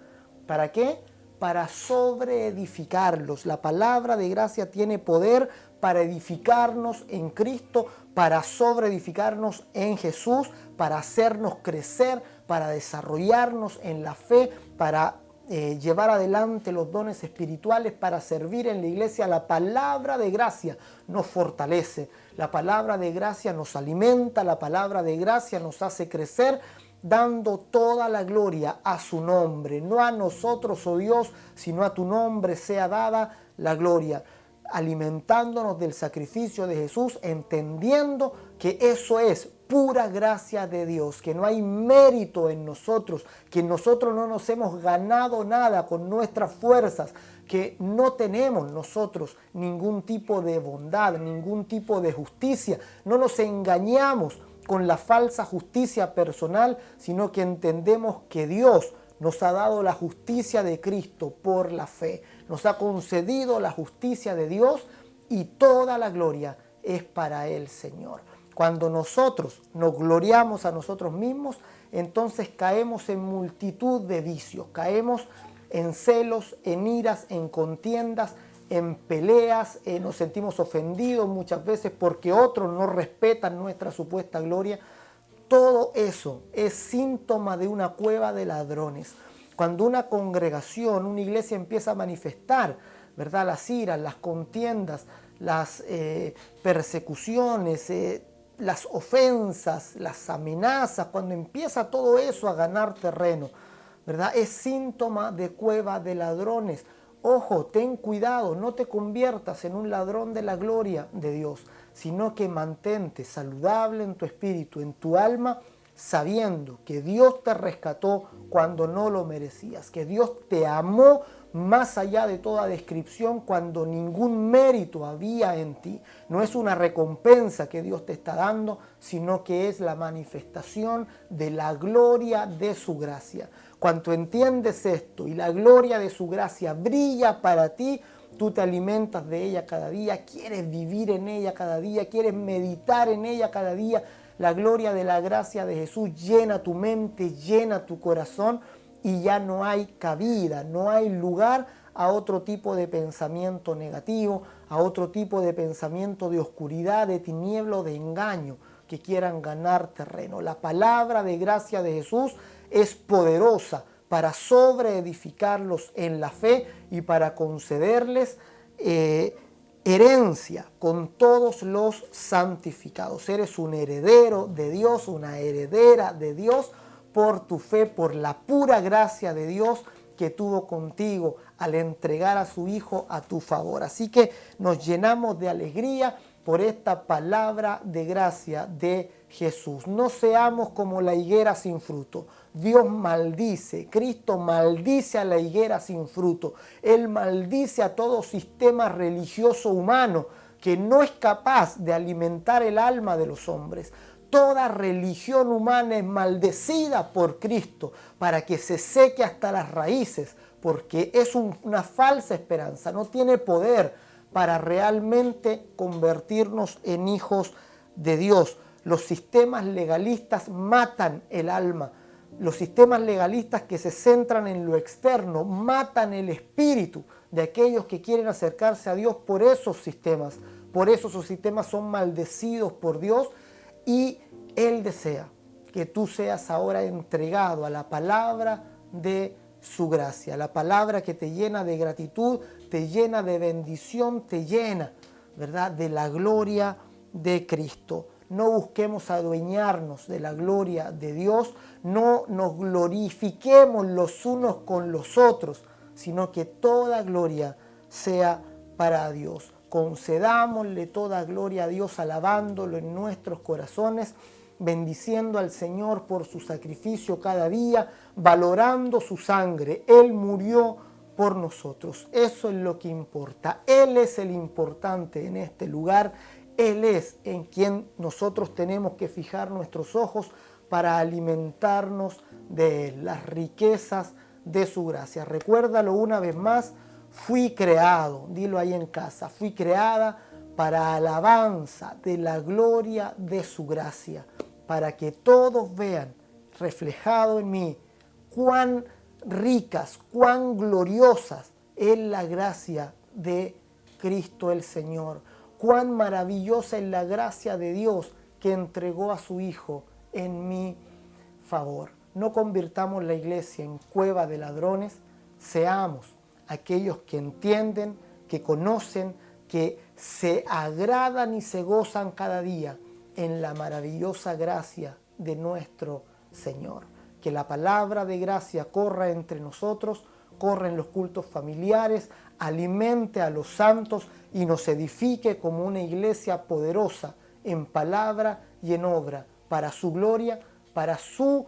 ¿Para qué? Para sobreedificarlos. La palabra de gracia tiene poder para edificarnos en Cristo, para sobreedificarnos en Jesús, para hacernos crecer, para desarrollarnos en la fe, para llevar adelante los dones espirituales, para servir en la iglesia. La palabra de gracia nos fortalece, la palabra de gracia nos alimenta, la palabra de gracia nos hace crecer, dando toda la gloria a su nombre. No a nosotros, oh Dios, sino a tu nombre sea dada la gloria, alimentándonos del sacrificio de Jesús, entendiendo que eso es pura gracia de Dios, que no hay mérito en nosotros, que nosotros no nos hemos ganado nada con nuestras fuerzas, que no tenemos nosotros ningún tipo de bondad, ningún tipo de justicia, no nos engañamos con la falsa justicia personal, sino que entendemos que Dios nos ha dado la justicia de Cristo por la fe, nos ha concedido la justicia de Dios y toda la gloria es para el Señor. Cuando nosotros nos gloriamos a nosotros mismos, entonces caemos en multitud de vicios, caemos en celos, en iras, en contiendas, en peleas, nos sentimos ofendidos muchas veces porque otros no respetan nuestra supuesta gloria. Todo eso es síntoma de una cueva de ladrones. Cuando una congregación, una iglesia empieza a manifestar, ¿verdad?, las iras, las contiendas, las persecuciones, las ofensas, las amenazas, cuando empieza todo eso a ganar terreno, ¿verdad?, es síntoma de cueva de ladrones. Ojo, ten cuidado, no te conviertas en un ladrón de la gloria de Dios, sino que mantente saludable en tu espíritu, en tu alma, sabiendo que Dios te rescató cuando no lo merecías, que Dios te amó más allá de toda descripción cuando ningún mérito había en ti. No es una recompensa que Dios te está dando, sino que es la manifestación de la gloria de su gracia. Cuando entiendes esto y la gloria de su gracia brilla para ti, tú te alimentas de ella cada día, quieres vivir en ella cada día, quieres meditar en ella cada día. La gloria de la gracia de Jesús llena tu mente, llena tu corazón y ya no hay cabida, no hay lugar a otro tipo de pensamiento negativo, a otro tipo de pensamiento de oscuridad, de tiniebla, de engaño que quieran ganar terreno. La palabra de gracia de Jesús es poderosa para sobreedificarlos en la fe y para concederles herencia con todos los santificados. Eres un heredero de Dios, una heredera de Dios por tu fe, por la pura gracia de Dios que tuvo contigo al entregar a su Hijo a tu favor. Así que nos llenamos de alegría por esta palabra de gracia de Jesús. No seamos como la higuera sin fruto. Dios maldice, Cristo maldice a la higuera sin fruto. Él maldice a todo sistema religioso humano que no es capaz de alimentar el alma de los hombres. Toda religión humana es maldecida por Cristo para que se seque hasta las raíces, porque es una falsa esperanza, no tiene poder para realmente convertirnos en hijos de Dios. Los sistemas legalistas matan el alma. Los sistemas legalistas que se centran en lo externo matan el espíritu de aquellos que quieren acercarse a Dios por esos sistemas. Por eso esos sistemas son maldecidos por Dios y Él desea que tú seas ahora entregado a la palabra de su gracia. La palabra que te llena de gratitud, te llena de bendición, te llena, ¿verdad?, de la gloria de Cristo. No busquemos adueñarnos de la gloria de Dios, no nos glorifiquemos los unos con los otros, sino que toda gloria sea para Dios. Concedámosle toda gloria a Dios, alabándolo en nuestros corazones, bendiciendo al Señor por su sacrificio cada día, valorando su sangre. Él murió por nosotros. Eso es lo que importa. Él es el importante en este lugar. Él es en quien nosotros tenemos que fijar nuestros ojos para alimentarnos de Él, las riquezas de su gracia. Recuérdalo una vez más, fui creado, dilo ahí en casa, fui creada para alabanza de la gloria de su gracia, para que todos vean reflejado en mí cuán ricas, cuán gloriosas es la gracia de Cristo el Señor. Cuán maravillosa es la gracia de Dios que entregó a su Hijo en mi favor. No convirtamos la iglesia en cueva de ladrones, seamos aquellos que entienden, que conocen, que se agradan y se gozan cada día en la maravillosa gracia de nuestro Señor. Que la palabra de gracia corra entre nosotros, corra en los cultos familiares, alimente a los santos y nos edifique como una iglesia poderosa en palabra y en obra, para su gloria, para su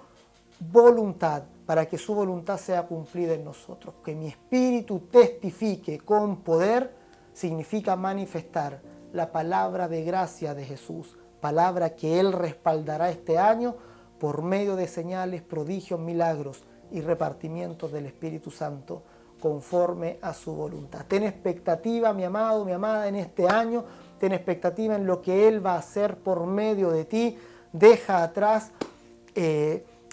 voluntad, para que su voluntad sea cumplida en nosotros. Que mi espíritu testifique con poder significa manifestar la palabra de gracia de Jesús, palabra que Él respaldará este año por medio de señales, prodigios, milagros y repartimientos del Espíritu Santo conforme a su voluntad. Ten expectativa, mi amado, mi amada, en este año. Ten expectativa en lo que Él va a hacer por medio de ti. Deja atrás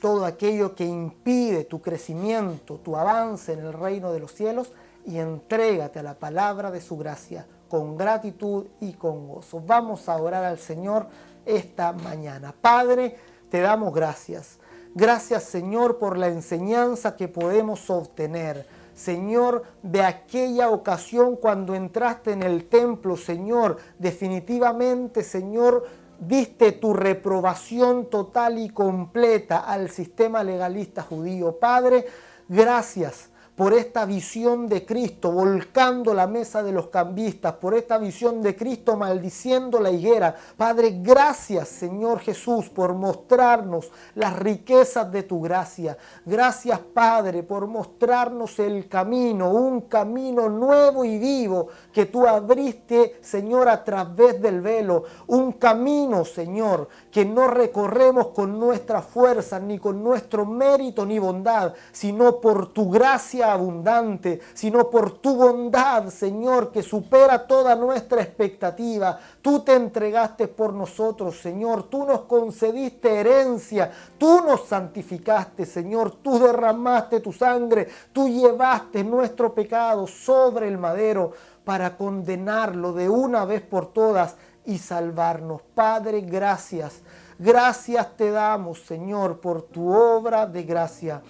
todo aquello que impide tu crecimiento, tu avance en el reino de los cielos y entrégate a la palabra de su gracia con gratitud y con gozo. Vamos a orar al Señor esta mañana. Padre, te damos gracias. Gracias, Señor, por la enseñanza que podemos obtener. Señor, de aquella ocasión cuando entraste en el templo, Señor, definitivamente, Señor, diste tu reprobación total y completa al sistema legalista judío. Padre, gracias por esta visión de Cristo volcando la mesa de los cambistas, por esta visión de Cristo maldiciendo la higuera. Padre, gracias, Señor Jesús, por mostrarnos las riquezas de tu gracia. Gracias, Padre, por mostrarnos el camino, un camino nuevo y vivo que tú abriste, Señor, a través del velo. Un camino, Señor, que no recorremos con nuestra fuerza, ni con nuestro mérito, ni bondad, sino por tu gracia abundante, sino por tu bondad, Señor, que supera toda nuestra expectativa. Tú te entregaste por nosotros, Señor. Tú nos concediste herencia. Tú nos santificaste, Señor. Tú derramaste tu sangre. Tú llevaste nuestro pecado sobre el madero para condenarlo de una vez por todas y salvarnos. Padre, gracias. Gracias te damos, Señor, por tu obra de gracia.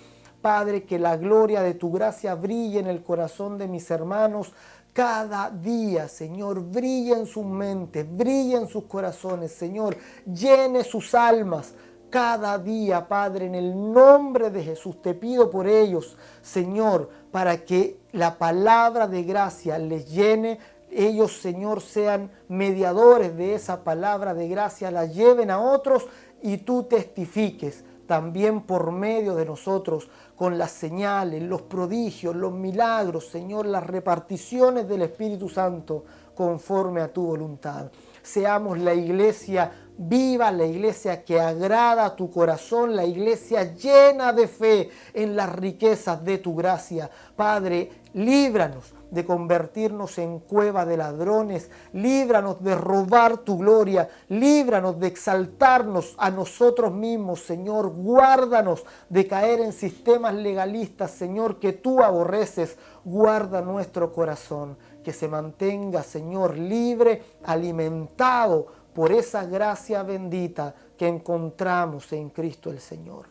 Padre, que la gloria de tu gracia brille en el corazón de mis hermanos cada día, Señor. Brille en sus mentes, brille en sus corazones, Señor. Llene sus almas cada día, Padre, en el nombre de Jesús. Te pido por ellos, Señor, para que la palabra de gracia les llene ellos, Señor, sean mediadores de esa palabra de gracia, la lleven a otros y tú testifiques también por medio de nosotros con las señales, los prodigios, los milagros, Señor, las reparticiones del Espíritu Santo conforme a tu voluntad. Seamos la iglesia viva, la iglesia que agrada a tu corazón, la iglesia llena de fe en las riquezas de tu gracia. Padre, líbranos de convertirnos en cueva de ladrones, líbranos de robar tu gloria, líbranos de exaltarnos a nosotros mismos, Señor, guárdanos de caer en sistemas legalistas, Señor, que tú aborreces, guarda nuestro corazón, que se mantenga, Señor, libre, alimentado por esa gracia bendita que encontramos en Cristo el Señor.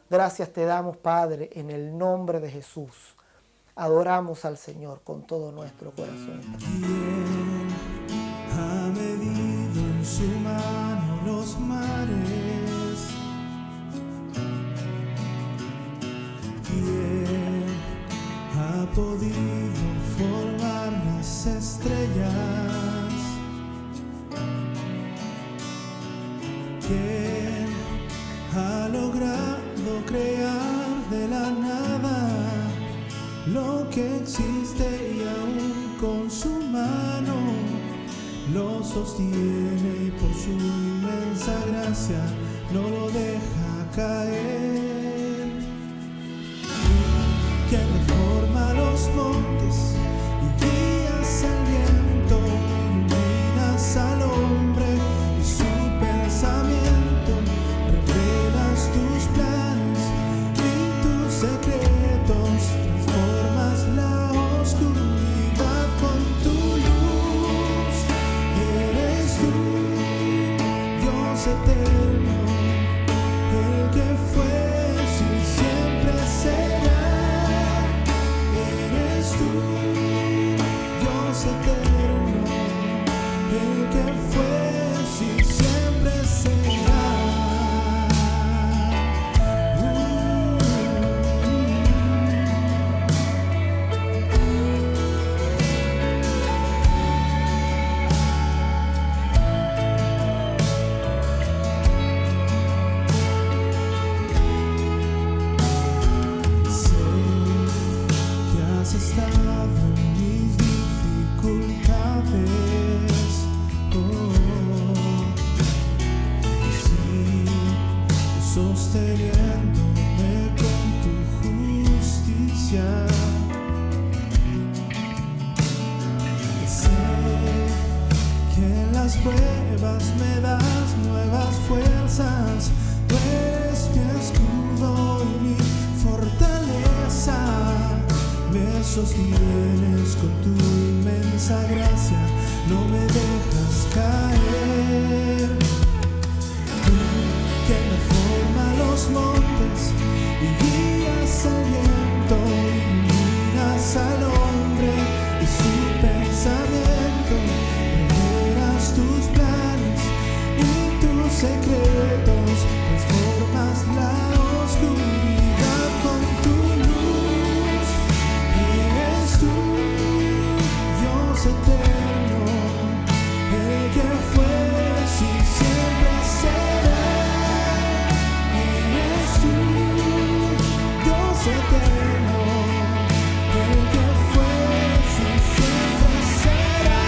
Gracias te damos, Padre, en el nombre de Jesús. Adoramos al Señor con todo nuestro corazón. ¿Quién ha medido en su mano los mares? ¿Quién ha podido formar las estrellas? ¿Quién ha logrado crear de la nada lo que existe y aún con su mano lo sostiene y por su inmensa gracia no lo deja caer? Quien reforma los montes y guías al viento, iluminas al hombre y su pensamiento, revelas tus planes y tus secretos. Eterno, el que fue, si siempre será, eres tú, Dios eterno, el que fue, si siempre será. Sosteniéndome con tu justicia, sé que en las pruebas me das nuevas fuerzas, tú eres mi escudo y mi fortaleza, me sostienes con tu inmensa gracia, no me dejas caer. Que me forma los montes y guías al viento, iluminas al hombre y su pensamiento, revelas tus planes y tus secretos, transformas la oscuridad con tu luz. Eres tú, Dios eterno, el que fue, si siempre será. Eterno, el que fue, si siempre será.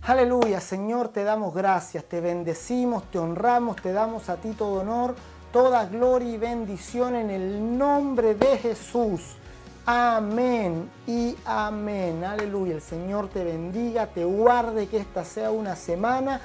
Aleluya, Señor, te damos gracias, te bendecimos, te honramos, te damos a ti todo honor, toda gloria y bendición en el nombre de Jesús. Amén y amén. Aleluya, el Señor te bendiga, te guarde, que esta sea una semana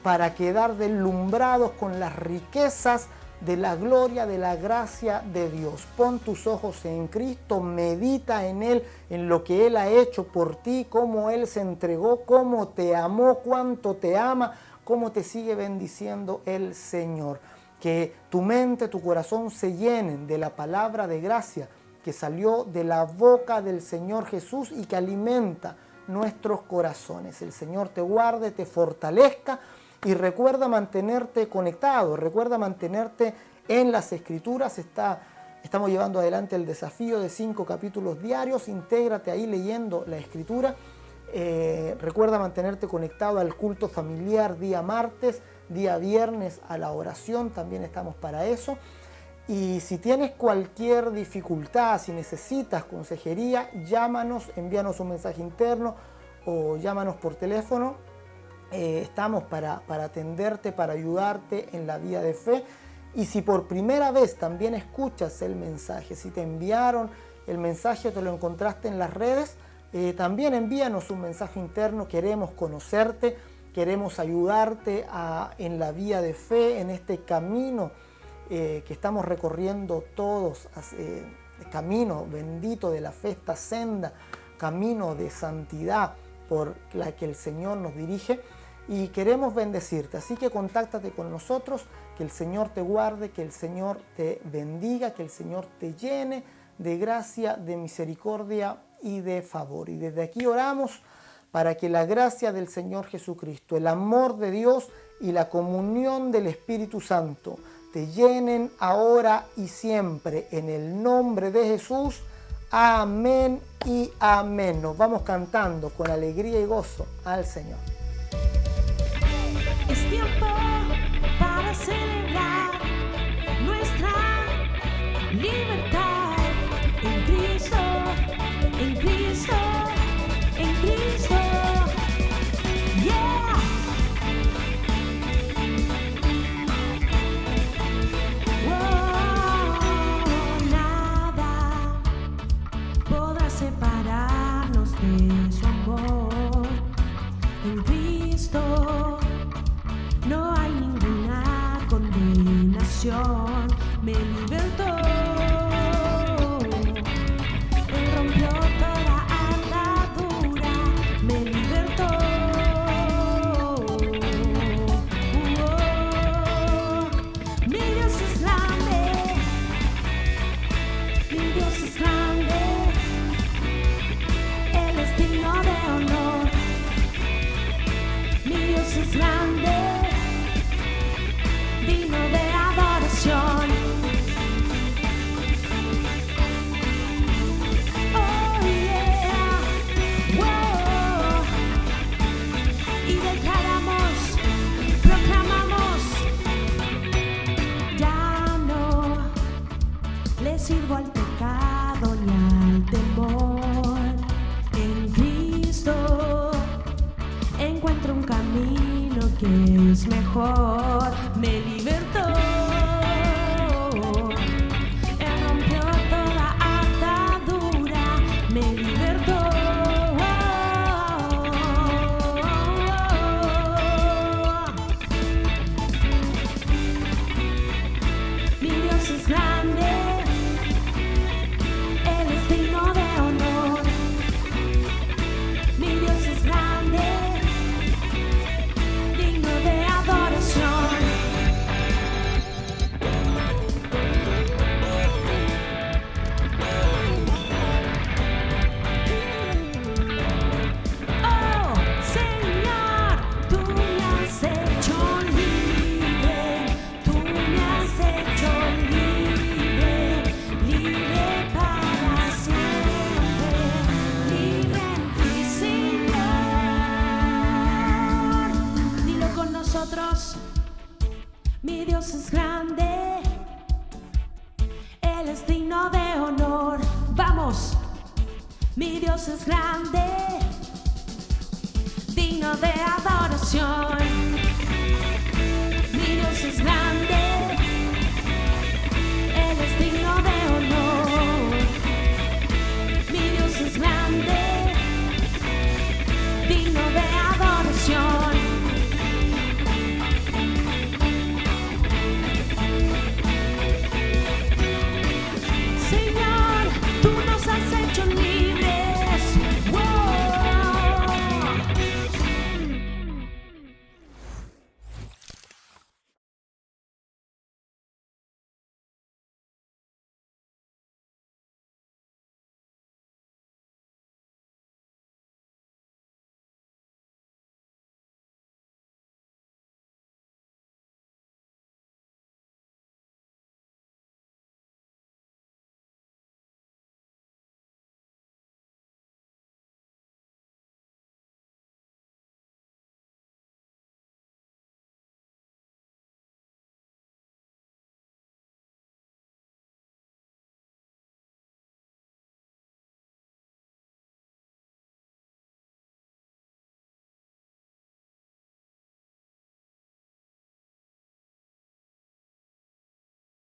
para quedar deslumbrados con las riquezas de la gloria, de la gracia de Dios. Pon tus ojos en Cristo, medita en Él, en lo que Él ha hecho por ti, cómo Él se entregó, cómo te amó, cuánto te ama, cómo te sigue bendiciendo el Señor. Que tu mente, tu corazón se llenen de la palabra de gracia que salió de la boca del Señor Jesús y que alimenta nuestros corazones. El Señor te guarde, te fortalezca. Y recuerda mantenerte conectado, recuerda mantenerte en las Escrituras. Estamos llevando adelante el desafío de 5 capítulos diarios. Intégrate ahí leyendo la Escritura. Recuerda mantenerte conectado al culto familiar día martes, día viernes a la oración. También estamos para eso. Y si tienes cualquier dificultad, si necesitas consejería, llámanos, envíanos un mensaje interno o llámanos por teléfono. Estamos para atenderte, para ayudarte en la vía de fe. Y si por primera vez también escuchas el mensaje, si te enviaron el mensaje o te lo encontraste en las redes, también envíanos un mensaje interno. Queremos conocerte, queremos ayudarte en la vía de fe, en este camino que estamos recorriendo todos, camino bendito de la fe, esta senda, camino de santidad por la que el Señor nos dirige. Y queremos bendecirte, así que contáctate con nosotros, que el Señor te guarde, que el Señor te bendiga, que el Señor te llene de gracia, de misericordia y de favor. Y desde aquí oramos para que la gracia del Señor Jesucristo, el amor de Dios y la comunión del Espíritu Santo te llenen ahora y siempre, en el nombre de Jesús. Amén y amén. Nos vamos cantando con alegría y gozo al Señor. Es tiempo para celebrar nuestra libertad en Cristo, en Cristo, en Cristo. Yeah. Oh, nada podrá separarnos de su amor en Cristo. No hay ninguna condenación, me libertó. Él rompió toda atadura, me libertó. Mi Dios es grande, mi Dios es grande. Él es digno de honor, mi Dios es grande. Digno de adoración. Oh yeah, wow. Y declaramos, proclamamos, ya no le sirvo al pecado ni al temor. En Cristo encuentro un camino que es mejor. Me libertó. Él rompió toda atadura. Me libertó. Mi Dios es grande. Él es digno de honor. Mi Dios es grande. Digno de adoración. Oh, Señor, tú me has hecho libre. Tú me has hecho libre. Libre para siempre. Libre en ti, Señor. Dilo con nosotros. Mi Dios es grande, Él es digno de honor. Vamos, mi Dios es grande, digno digno de adoración.